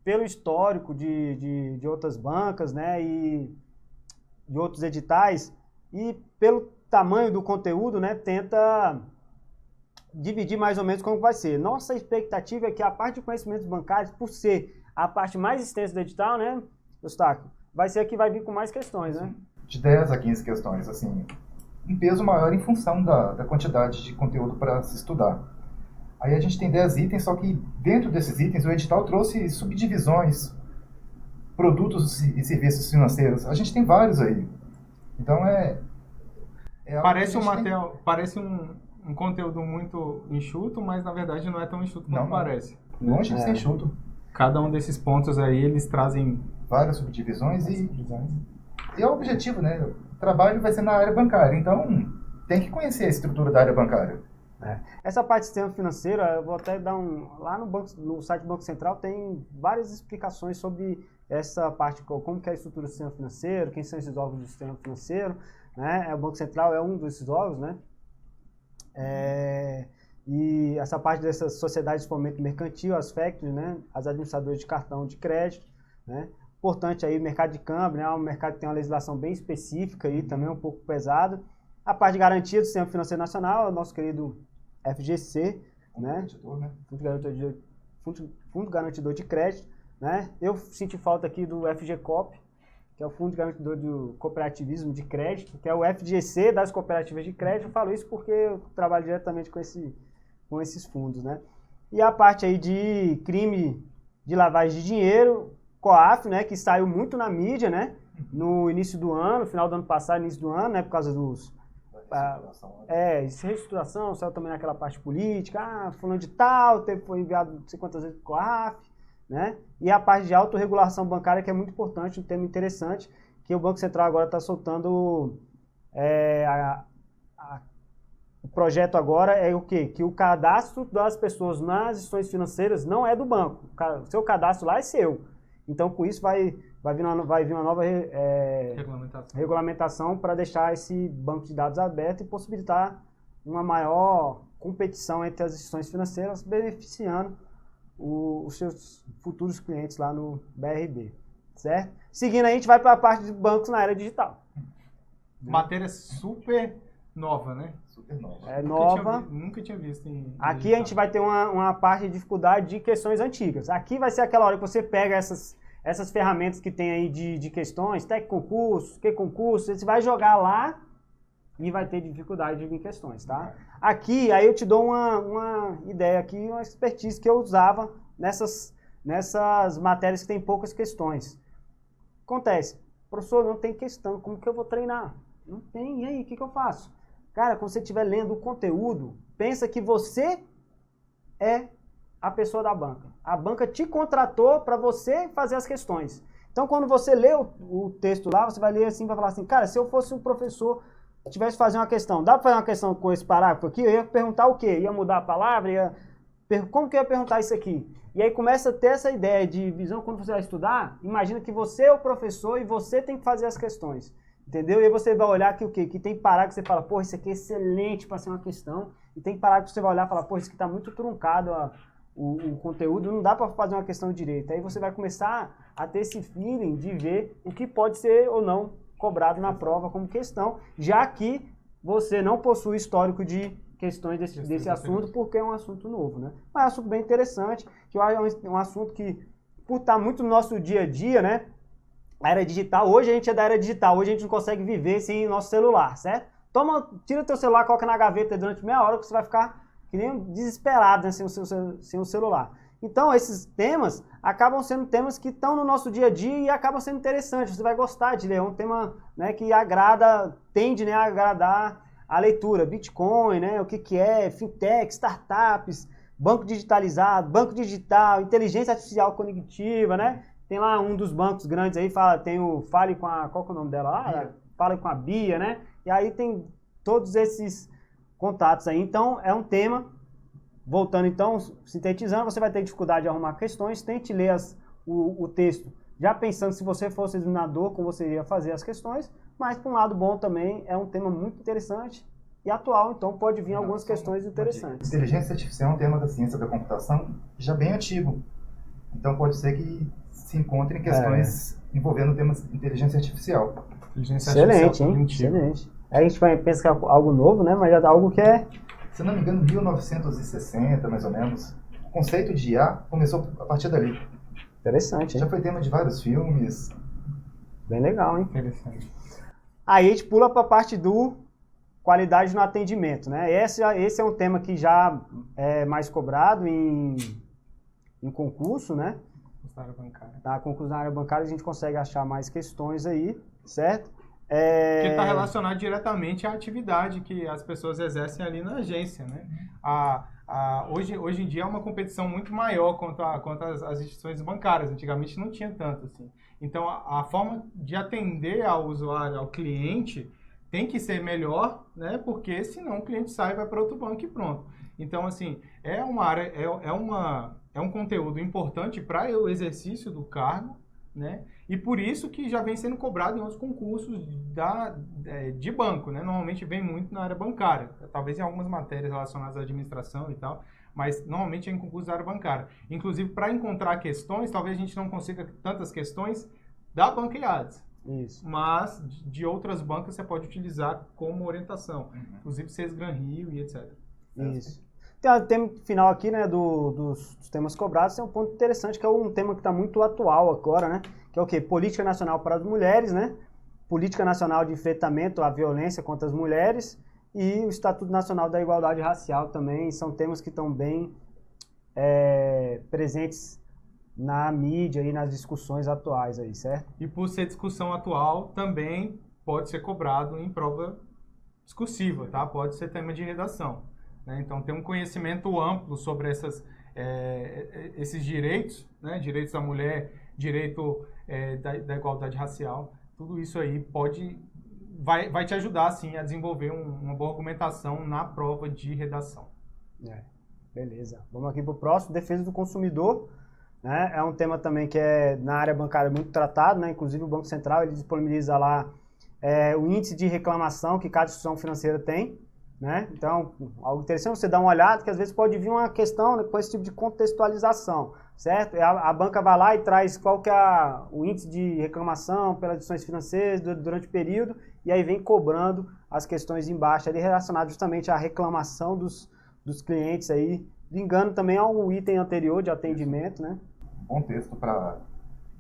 pelo histórico de outras bancas, né, e de outros editais, e pelo tamanho do conteúdo, né, tenta dividir mais ou menos como vai ser. Nossa expectativa é que a parte de conhecimentos bancários, por ser a parte mais extensa do edital, né, Eustáquio, vai ser a que vai vir com mais questões, né? De 10 a 15 questões, assim, um peso maior em função da quantidade de conteúdo para se estudar. Aí a gente tem 10 itens, só que dentro desses itens o edital trouxe subdivisões, produtos e serviços financeiros. A gente tem vários aí. Então parece um conteúdo muito enxuto, mas na verdade não é tão enxuto quanto parece. Longe de ser enxuto. Cada um desses pontos aí, eles trazem várias subdivisões e é o objetivo, né? O trabalho vai ser na área bancária, então tem que conhecer a estrutura da área bancária. Essa parte do sistema financeiro, eu vou até dar lá no site do Banco Central tem várias explicações sobre essa parte, como que é a estrutura do sistema financeiro, quem são esses órgãos do sistema financeiro, né? O Banco Central é um desses órgãos, né? E essa parte dessas sociedades de fomento mercantil, as factories, né? As administradoras de cartão de crédito, né? Importante aí o mercado de câmbio, né? Um mercado que tem uma legislação bem específica aí, também um pouco pesado. A parte de garantia do Sistema Financeiro Nacional, o nosso querido FGC, né? Fundo Garantidor de Crédito, né? Eu senti falta aqui do FGCOP, que é o Fundo Garantidor do Cooperativismo de Crédito, que é o FGC das cooperativas de crédito. Eu falo isso porque eu trabalho diretamente com esses fundos, né? E a parte aí de crime de lavagem de dinheiro, COAF, né? Que saiu muito na mídia, né? No início do ano, final do ano passado, início do ano, né? Por causa dos... reestruturação, saiu também naquela parte política, fulano de tal, foi enviado não sei quantas vezes para o COAF, né? E a parte de autorregulação bancária, que é muito importante, um tema interessante, que o Banco Central agora está soltando, o projeto agora é o quê? Que o cadastro das pessoas nas instituições financeiras não é do banco, o seu cadastro lá é seu. Então, com isso, vai vir uma nova regulamentação para deixar esse banco de dados aberto e possibilitar uma maior competição entre as instituições financeiras, beneficiando os seus futuros clientes lá no BRB, certo? Seguindo aí, a gente vai para a parte de bancos na era digital. Matéria super nova, né? Super nova. É nova. Nunca tinha visto em Aqui digital. a gente vai ter uma parte de dificuldade de questões antigas. Aqui vai ser aquela hora que você pega essas ferramentas que tem aí de questões, Tec Concurso, que concurso, você vai jogar lá e vai ter dificuldade de vir questões, tá? Aqui, aí eu te dou uma ideia aqui, uma expertise que eu usava nessas matérias que tem poucas questões. Acontece, professor, não tem questão, como que eu vou treinar? Não tem, e aí, o que eu faço? Cara, quando você estiver lendo o conteúdo, pensa que você é a pessoa da banca. A banca te contratou para você fazer as questões. Então, quando você lê o texto lá, você vai ler assim, vai falar assim, cara, se eu fosse um professor, tivesse que fazer uma questão, dá para fazer uma questão com esse parágrafo aqui? Eu ia perguntar o quê? Ia mudar a palavra? Como que eu ia perguntar isso aqui? E aí começa a ter essa ideia de visão quando você vai estudar, imagina que você é o professor e você tem que fazer as questões. Entendeu? E aí você vai olhar que o quê? Que tem parágrafo que você fala, pô, isso aqui é excelente para ser uma questão. E tem parágrafo que você vai olhar e falar, pô, isso aqui está muito truncado o conteúdo, não dá para fazer uma questão direita. Aí você vai começar a ter esse feeling de ver o que pode ser ou não cobrado na prova como questão, já que você não possui histórico de questões desse assunto, porque é um assunto novo, né? Mas é um assunto bem interessante, que é um assunto que, por estar muito no nosso dia a dia, né? A era digital, hoje a gente é da era digital, hoje a gente não consegue viver sem nosso celular, certo? Tira o teu celular, coloca na gaveta durante meia hora que você vai ficar que nem um desesperado, né, sem o celular. Então, esses temas acabam sendo temas que estão no nosso dia a dia e acabam sendo interessantes. Você vai gostar de ler. É um tema, né, que tende, né, a agradar a leitura. Bitcoin, né, o que é, fintech, startups, banco digitalizado, banco digital, inteligência artificial cognitiva, né? Tem lá um dos bancos grandes aí, tem o Fale com a... Qual que é o nome dela lá? Fale com a Bia, né? E aí tem todos esses contatos aí. Então, é um tema... Voltando então, sintetizando, você vai ter dificuldade de arrumar questões, tente ler o texto, já pensando se você fosse examinador, como você iria fazer as questões, mas por um lado bom também, é um tema muito interessante e atual, então pode vir algumas questões interessantes. Inteligência artificial é um tema da ciência da computação já bem antigo, então pode ser que se encontrem questões envolvendo temas de inteligência artificial. Excelente, hein? Excelente. Aí a gente vai pensar que é algo novo, né? Mas é algo que é... Se não me engano, 1960, mais ou menos. O conceito de IA começou a partir dali. Interessante, hein? Já foi tema de vários filmes. Bem legal, hein? Interessante. Aí a gente pula para a parte do qualidade no atendimento, né? Esse é um tema que já é mais cobrado em concurso, né? Na área bancária. Na concurso na área bancária a gente consegue achar mais questões aí, certo? Que está relacionado diretamente à atividade que as pessoas exercem ali na agência, né? Hoje em dia é uma competição muito maior quanto às instituições bancárias. Antigamente não tinha tanto assim. Então a forma de atender ao usuário, ao cliente, tem que ser melhor, né? Porque senão o cliente sai, vai para outro banco e pronto. Então assim é uma área, é um conteúdo importante para o exercício do cargo, né? E por isso que já vem sendo cobrado em outros concursos de banco, né? Normalmente vem muito na área bancária, talvez em algumas matérias relacionadas à administração e tal, mas normalmente é em concurso da área bancária. Inclusive, para encontrar questões, talvez a gente não consiga tantas questões da banca IADES. Isso. Mas de outras bancas você pode utilizar como orientação, inclusive Sesgran Rio e etc. Isso. Tem um tema final aqui, né, dos temas cobrados, tem um ponto interessante, que é um tema que está muito atual agora, né, que é o quê? Política Nacional para as Mulheres, né, Política Nacional de Enfrentamento à Violência contra as Mulheres e o Estatuto Nacional da Igualdade Racial também, são temas que estão bem presentes na mídia e nas discussões atuais aí, certo? E por ser discussão atual, também pode ser cobrado em prova discursiva, tá? Pode ser tema de redação. Então, ter um conhecimento amplo sobre esses direitos, né? Direitos da mulher, direito da igualdade racial, tudo isso aí vai te ajudar, sim, a desenvolver uma boa argumentação na prova de redação. Beleza. Vamos aqui para o próximo, defesa do consumidor. Né? É um tema também que é na área bancária muito tratado, né? Inclusive o Banco Central ele disponibiliza lá o índice de reclamação que cada instituição financeira tem. Né? Então, algo interessante você dar uma olhada, que às vezes pode vir uma questão, né, com esse tipo de contextualização, certo? A banca vai lá e traz qual que é o índice de reclamação pelas instituições financeiras durante o período, e aí vem cobrando as questões embaixo, ali relacionadas justamente à reclamação dos clientes aí, ligando também ao item anterior de atendimento, né? Bom texto para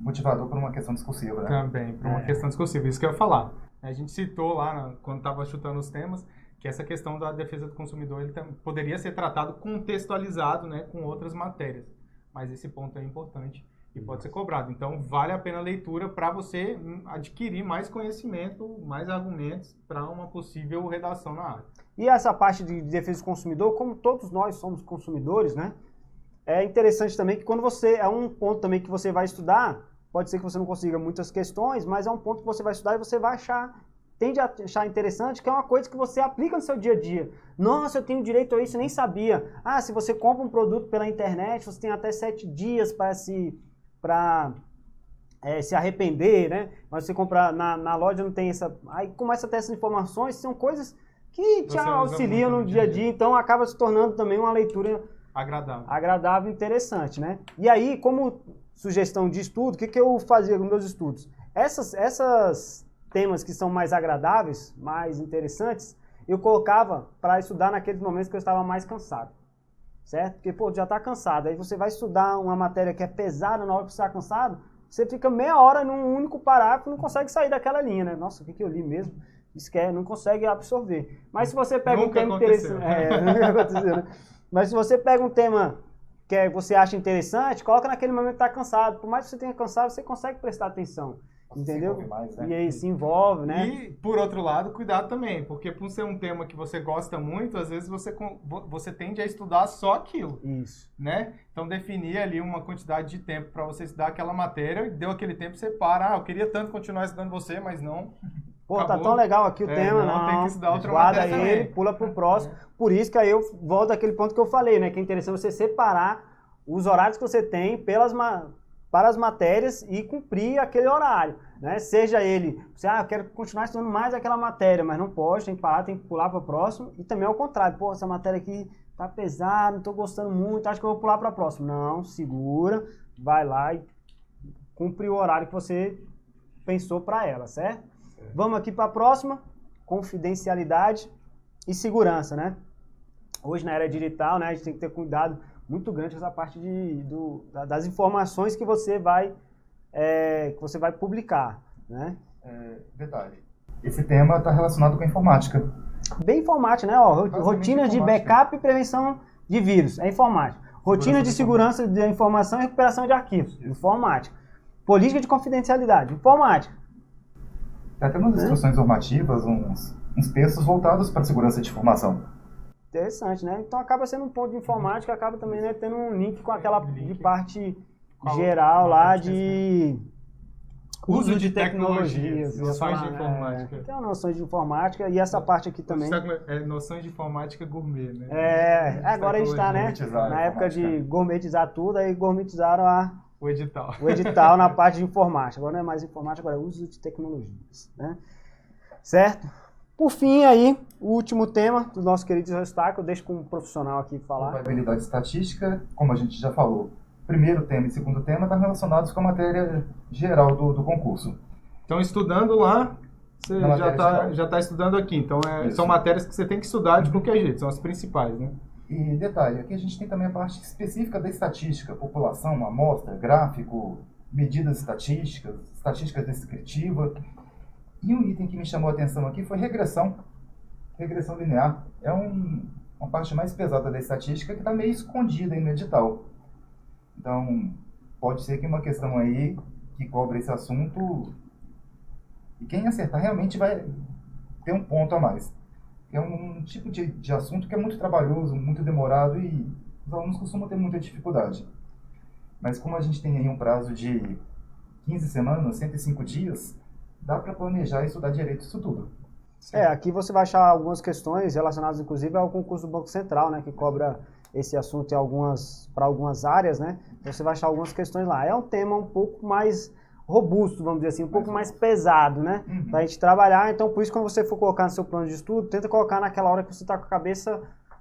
motivador por uma questão discursiva, né? Também, por uma questão discursiva. Isso que eu ia falar. A gente citou lá, quando estava chutando os temas, que essa questão da defesa do consumidor ele poderia ser tratado contextualizado, né, com outras matérias. Mas esse ponto é importante e pode ser cobrado. Então, vale a pena a leitura para você adquirir mais conhecimento, mais argumentos para uma possível redação na área. E essa parte de defesa do consumidor, como todos nós somos consumidores, né? É interessante também que quando você... É um ponto também que você vai estudar, pode ser que você não consiga muitas questões, mas é um ponto que você vai estudar e você vai tende a achar interessante, que é uma coisa que você aplica no seu dia a dia. Nossa, eu tenho direito a isso, eu nem sabia. Ah, se você compra um produto pela internet, você tem até 7 dias para se arrepender, né? Mas você comprar na loja não tem essa... Aí começa a ter essas informações, são coisas que te auxiliam no dia a dia, então acaba se tornando também uma leitura agradável e interessante, né? E aí, como sugestão de estudo, o que eu fazia nos meus estudos? Essas temas que são mais agradáveis, mais interessantes, eu colocava para estudar naqueles momentos que eu estava mais cansado, certo? Porque, pô, já está cansado, aí você vai estudar uma matéria que é pesada na hora que você está cansado, você fica meia hora num único parágrafo e não consegue sair daquela linha, né? Nossa, o que eu li mesmo? Esquece, não consegue absorver. Mas se você pega um tema interessante... nunca aconteceu, né? Mas se você pega um tema que você acha interessante, coloca naquele momento que está cansado. Por mais que você tenha cansado, você consegue prestar atenção. Entendeu? Se envolve mais, né? E aí se envolve, né? E, por outro lado, cuidado também, porque por ser um tema que você gosta muito, às vezes você tende a estudar só aquilo. Isso. Né? Então, definir ali uma quantidade de tempo para você estudar aquela matéria, e deu aquele tempo, você para. Eu queria tanto continuar estudando você, mas não... Pô, acabou. Tá tão legal aqui o tema, não. Tem que estudar outra guarda matéria ele, também. pula pro próximo. Por isso que aí eu volto àquele ponto que eu falei, né? Que é interessante você separar os horários que você tem para as matérias e cumprir aquele horário, né? Seja ele, eu quero continuar estudando mais aquela matéria, mas não pode, tem que parar, tem que pular para o próximo. E também ao contrário, pô, essa matéria aqui tá pesada, não tô gostando muito, acho que eu vou pular para a próxima. Não, segura, vai lá e cumpre o horário que você pensou para ela, certo? Vamos aqui para a próxima, confidencialidade e segurança, né? Hoje na era digital, né, a gente tem que ter cuidado muito grande com essa parte das informações que você vai publicar, né? Detalhe, esse tema está relacionado com a informática. Bem informática, né? Rotina de backup e prevenção de vírus, é informática. Rotina de segurança de informação e recuperação de arquivos, informática. Política de confidencialidade, informática. Tem até umas instruções normativas, uns textos voltados para a segurança de informação. Interessante, né? Então acaba sendo um ponto de informática, acaba também, né, tendo um link com aquela de parte geral lá de uso de tecnologias. Noções de informática. Tem noções de informática e essa parte aqui também. Noções de informática gourmet, né? Agora a gente está, né? Na época de gourmetizar tudo, aí gourmetizaram o edital na parte de informática. Agora não é mais informática, agora é uso de tecnologias, né? Certo? Por fim, aí, o último tema do nosso querido Eustáquio, eu deixo com um profissional aqui falar. Probabilidade estatística, como a gente já falou, primeiro tema e segundo tema estão relacionados com a matéria geral do concurso. Então, estudando lá, você já está estudando aqui. Então, são matérias que você tem que estudar de qualquer jeito, são as principais, né? E detalhe, aqui a gente tem também a parte específica da estatística, população, amostra, gráfico, medidas estatísticas descritivas. E um item que me chamou a atenção aqui foi regressão linear. É uma parte mais pesada da estatística que está meio escondida aí no edital. Então, pode ser que uma questão aí que cobre esse assunto, e quem acertar realmente vai ter um ponto a mais. É um tipo de assunto que é muito trabalhoso, muito demorado e os alunos costumam ter muita dificuldade. Mas como a gente tem aí um prazo de 15 semanas, 105 dias, dá para planejar e estudar direito isso tudo. Aqui você vai achar algumas questões relacionadas, inclusive, ao concurso do Banco Central, né, que cobra esse assunto para algumas áreas, né? Você vai achar algumas questões lá. É um tema um pouco mais robusto, vamos dizer assim, um pouco mais pesado, né? Pra gente trabalhar. Então, por isso, quando você for colocar no seu plano de estudo, tenta colocar naquela hora que você está com a cabeça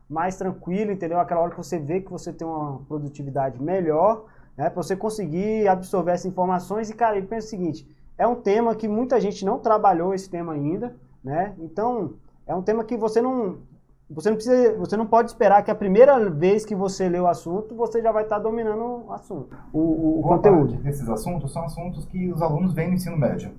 mais tranquila, entendeu? Aquela hora que você vê que você tem uma produtividade melhor, né? Para você conseguir absorver essas informações. E, cara, pensa o seguinte, é um tema que muita gente não trabalhou esse tema ainda, né? Então, é um tema que você não... você não pode esperar que a primeira vez que você lê o assunto, você já vai estar dominando o assunto, o Boa conteúdo. parte desses assuntos são assuntos que os alunos veem no ensino médio.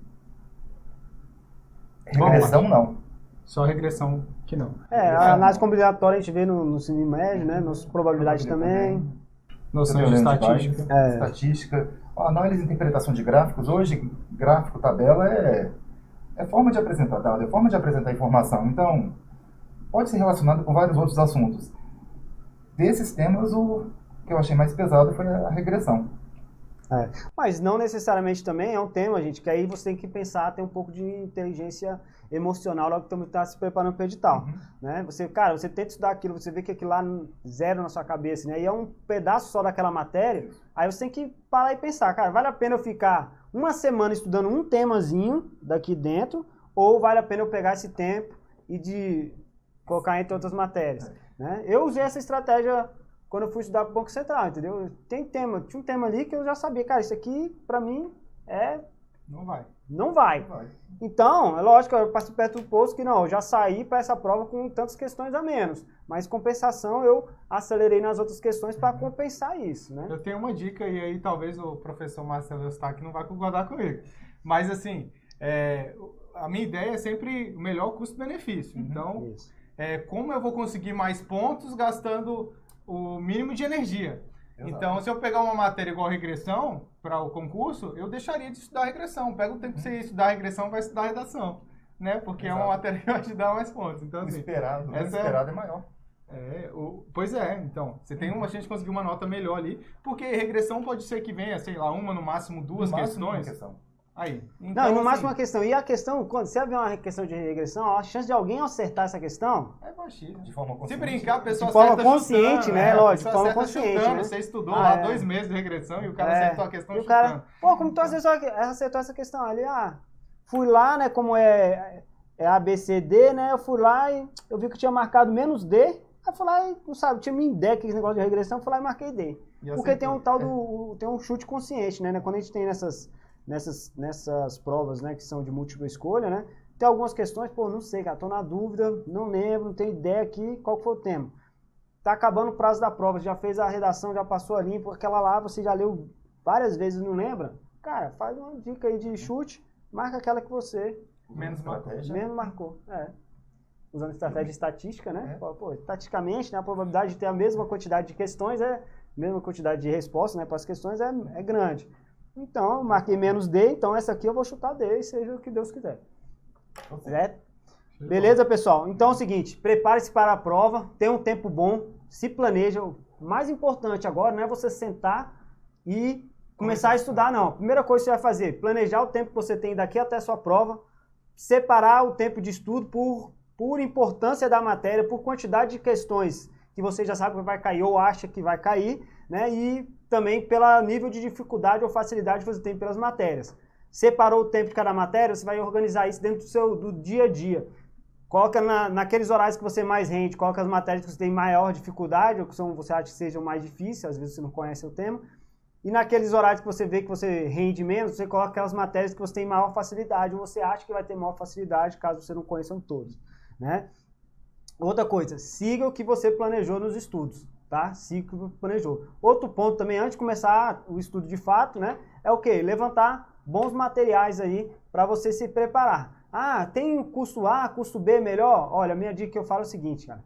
Boa Regressão, não. Só regressão que não. A análise combinatória a gente vê no ensino médio, né? Nas probabilidades também. Noções de estatística. Estatística. A análise e interpretação de gráficos. Hoje, gráfico, tabela é forma de apresentar dado, é forma de apresentar informação. Então, pode ser relacionado com vários outros assuntos. Desses temas, o que eu achei mais pesado foi a regressão. Mas não necessariamente também é um tema, gente, que aí você tem que pensar, ter um pouco de inteligência emocional logo que está se preparando para o edital. Né? Você tenta estudar aquilo, você vê que aquilo lá zero na sua cabeça, né? E é um pedaço só daquela matéria, aí você tem que parar e pensar, cara, vale a pena eu ficar uma semana estudando um temazinho daqui dentro, ou vale a pena eu pegar esse tempo e de colocar entre outras matérias? Né? Eu usei essa estratégia quando eu fui estudar para o Banco Central, entendeu? Tinha um tema ali que eu já sabia, cara, isso aqui, para mim, Não vai. Então, é lógico, eu passei perto do posto que não, eu já saí para essa prova com tantas questões a menos. Mas compensação, eu acelerei nas outras questões para compensar isso, né? Eu tenho uma dica, e aí talvez o professor Marcelo Eustáquio não vai concordar comigo. Mas, assim, a minha ideia é sempre o melhor custo-benefício. Então, como eu vou conseguir mais pontos gastando o mínimo de energia? Exato. Então, se eu pegar uma matéria igual regressão para o concurso, eu deixaria de estudar regressão. Pega o tempo que você ia estudar regressão, vai estudar redação, né? Porque é uma matéria que vai te dar mais pontos. Então, assim, o esperado é maior. Pois é, então, você tem uma chance de conseguir uma nota melhor ali, porque regressão pode ser que venha, sei lá, uma, no máximo duas questões. Aí. Então, não, no máximo uma questão. E a questão, quando você vê uma questão de regressão, a chance de alguém acertar essa questão é baixíssima. De forma consciente. Se brincar, a pessoa de forma acerta consciente, chutando, né? Lógico, de forma consciente. Chutando, né? Você estudou lá 2 meses de regressão e o cara acertou a questão e o chutando. cara, como tu acertou essa questão ali? Fui lá, né? Como é ABCD, né? Eu fui lá e eu vi que tinha marcado menos D. Aí eu fui lá e, não sabe, tinha minha ideia que esse negócio de regressão, eu fui lá e marquei D. Porque tem um tal tem um chute consciente, né? Quando a gente tem nessas provas, né, que são de múltipla escolha, né, tem algumas questões, não sei, cara, tô na dúvida, não lembro, não tenho ideia aqui qual que foi o tema. Tá acabando o prazo da prova, já fez a redação, já passou a limpo, aquela lá você já leu várias vezes e não lembra? Cara, faz uma dica aí de chute, marca aquela que você menos marcou. Usando estratégia estatística, né? Estatisticamente, né, a probabilidade de ter a mesma quantidade de questões, a mesma quantidade de respostas, né, para as questões é grande. Então, eu marquei menos D, então essa aqui eu vou chutar D, e seja o que Deus quiser. Certo? Beleza, pessoal? Então é o seguinte, prepare-se para a prova, tenha um tempo bom, se planeja. O mais importante agora não é você sentar e começar a estudar, não. A primeira coisa que você vai fazer, planejar o tempo que você tem daqui até a sua prova, separar o tempo de estudo por importância da matéria, por quantidade de questões que você já sabe que vai cair ou acha que vai cair, né? E também pelo nível de dificuldade ou facilidade que você tem pelas matérias. Separou o tempo de cada matéria, você vai organizar isso dentro do dia a dia. Coloca naqueles horários que você mais rende, coloca as matérias que você tem maior dificuldade, ou que você acha que sejam mais difíceis, às vezes você não conhece o tema. E naqueles horários que você vê que você rende menos, você coloca aquelas matérias que você tem maior facilidade, ou você acha que vai ter maior facilidade, caso você não conheça todos, né? Outra coisa, siga o que você planejou nos estudos, tá? Siga o que planejou. Outro ponto também, antes de começar o estudo de fato, né? É o quê? Levantar bons materiais aí para você se preparar. Tem curso A, curso B melhor? Olha, a minha dica que eu falo é o seguinte, cara.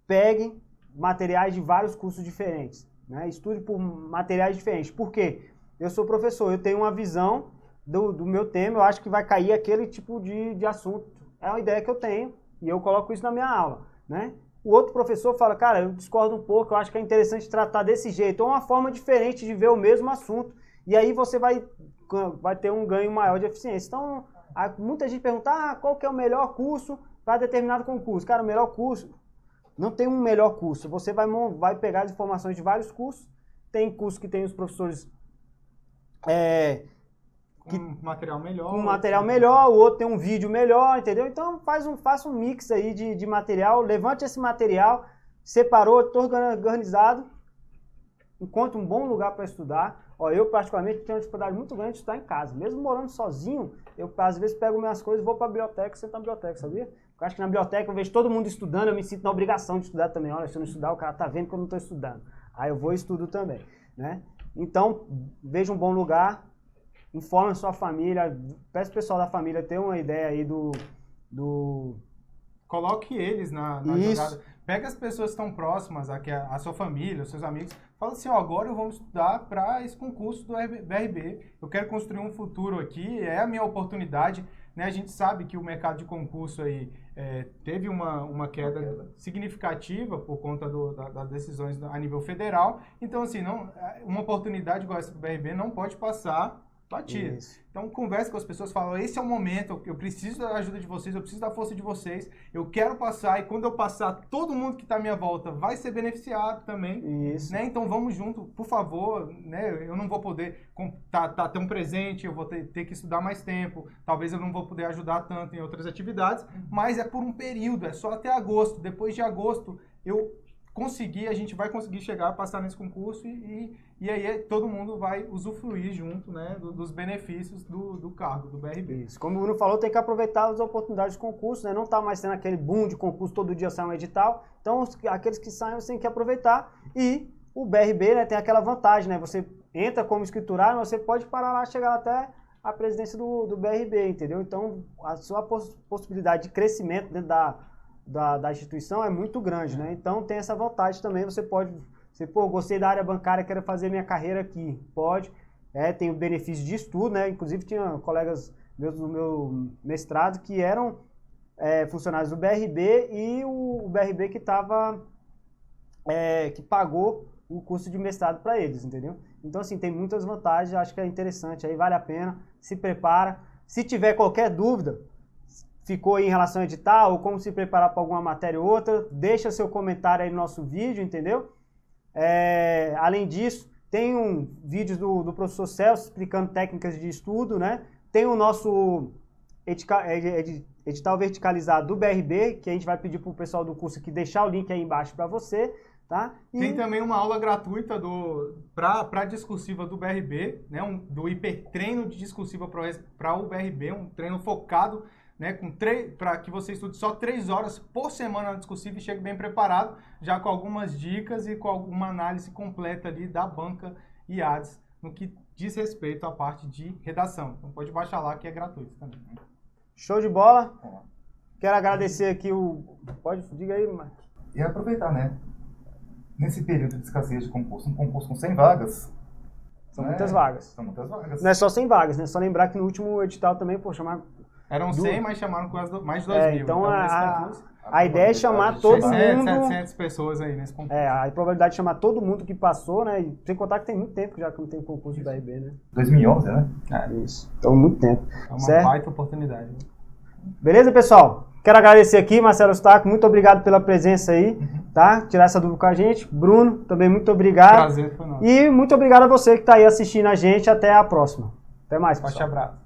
Pegue materiais de vários cursos diferentes, né? Estude por materiais diferentes. Por quê? Eu sou professor, eu tenho uma visão do meu tema, eu acho que vai cair aquele tipo de assunto. É uma ideia que eu tenho e eu coloco isso na minha aula, né? O outro professor fala, cara, eu discordo um pouco, eu acho que é interessante tratar desse jeito. Ou uma forma diferente de ver o mesmo assunto. E aí você vai ter um ganho maior de eficiência. Então, muita gente pergunta, qual que é o melhor curso para determinado concurso? Cara, o melhor curso, não tem um melhor curso. Você vai pegar as informações de vários cursos. Tem curso que tem os professores com material melhor. Com material melhor, o outro tem um vídeo melhor, entendeu? Então faça um mix aí de material, levante esse material, separou, estou organizado, encontre um bom lugar para estudar. Eu particularmente tenho uma dificuldade muito grande de estudar em casa. Mesmo morando sozinho, eu às vezes pego minhas coisas e vou para a biblioteca, sento na biblioteca, sabia? Por Eu acho que na biblioteca eu vejo todo mundo estudando, eu me sinto na obrigação de estudar também. Olha, se eu não estudar, o cara tá vendo que eu não estou estudando. Aí eu vou e estudo também, né? Então, veja um bom lugar, informe a sua família, peça o pessoal da família ter uma ideia aí do... Coloque eles na jogada. Pega as pessoas que estão próximas, a sua família, os seus amigos. Fala assim, ó, agora eu vou estudar para esse concurso do BRB. Eu quero construir um futuro aqui, é a minha oportunidade. Né? A gente sabe que o mercado de concurso aí teve uma queda significativa por conta das decisões a nível federal. Então, assim, uma oportunidade igual essa do BRB não pode passar batido. Então, converse com as pessoas, fala, esse é o momento, eu preciso da ajuda de vocês, eu preciso da força de vocês, eu quero passar, e quando eu passar, todo mundo que está à minha volta vai ser beneficiado também. Isso. Né? Então, vamos junto, por favor, né? Eu não vou poder tá tão presente, eu vou ter que estudar mais tempo, talvez eu não vou poder ajudar tanto em outras atividades, mas é por um período, é só até agosto. Depois de agosto, a gente vai conseguir chegar a passar nesse concurso e aí todo mundo vai usufruir junto, né, dos benefícios do cargo, do BRB. Isso. Como o Bruno falou, tem que aproveitar as oportunidades de concurso, né? Não está mais tendo aquele boom de concurso, todo dia sai um edital. Então, aqueles que saem, você tem que aproveitar. E o BRB, né, tem aquela vantagem, né? Você entra como escriturário, mas você pode parar lá, chegar até a presidência do BRB, entendeu? Então, a sua possibilidade de crescimento dentro da instituição é muito grande, né? Então tem essa vantagem também, você pode, gostei da área bancária, quero fazer minha carreira aqui, pode, tem o benefício de estudo, né? Inclusive tinha colegas meus do meu mestrado que eram funcionários do BRB e o BRB que pagou o curso de mestrado para eles, entendeu? Então assim, tem muitas vantagens, acho que é interessante, aí vale a pena, se prepara, se tiver qualquer dúvida, ficou aí em relação ao edital, ou como se preparar para alguma matéria ou outra, deixa seu comentário aí no nosso vídeo, entendeu? Além disso, tem vídeos do professor Celso explicando técnicas de estudo, né? Tem o nosso edital verticalizado do BRB, que a gente vai pedir para o pessoal do curso aqui deixar o link aí embaixo para você, tá? Tem também uma aula gratuita para discursiva do BRB, né? Do hipertreino de discursiva para o BRB, um treino focado, né, para que você estude só 3 horas por semana na discursiva e chegue bem preparado, já com algumas dicas e com alguma análise completa ali da banca IADES, no que diz respeito à parte de redação. Então pode baixar lá que é gratuito também. Show de bola. Quero agradecer aqui diga aí, Marcos. E aproveitar, né? Nesse período de escassez de concurso, um concurso com 100 vagas. São muitas vagas. São muitas vagas. Não é só 100 vagas, né? Só lembrar que no último edital também, eram 100, mas chamaram quase mais de 2.000. Então a ideia é chamar todo mundo... 700 pessoas aí nesse concurso. A probabilidade de chamar todo mundo que passou, né? E sem contar que tem muito tempo já que não tem concurso de BRB, né? 2011, né? Isso. Então, muito tempo. É uma baita oportunidade. Beleza, pessoal? Quero agradecer aqui, Marcelo Eustáquio, muito obrigado pela presença aí, tá? Tirar essa dúvida com a gente. Bruno, também muito obrigado. Prazer foi nosso. E muito obrigado a você que está aí assistindo a gente. Até a próxima. Até mais, pessoal. Forte abraço.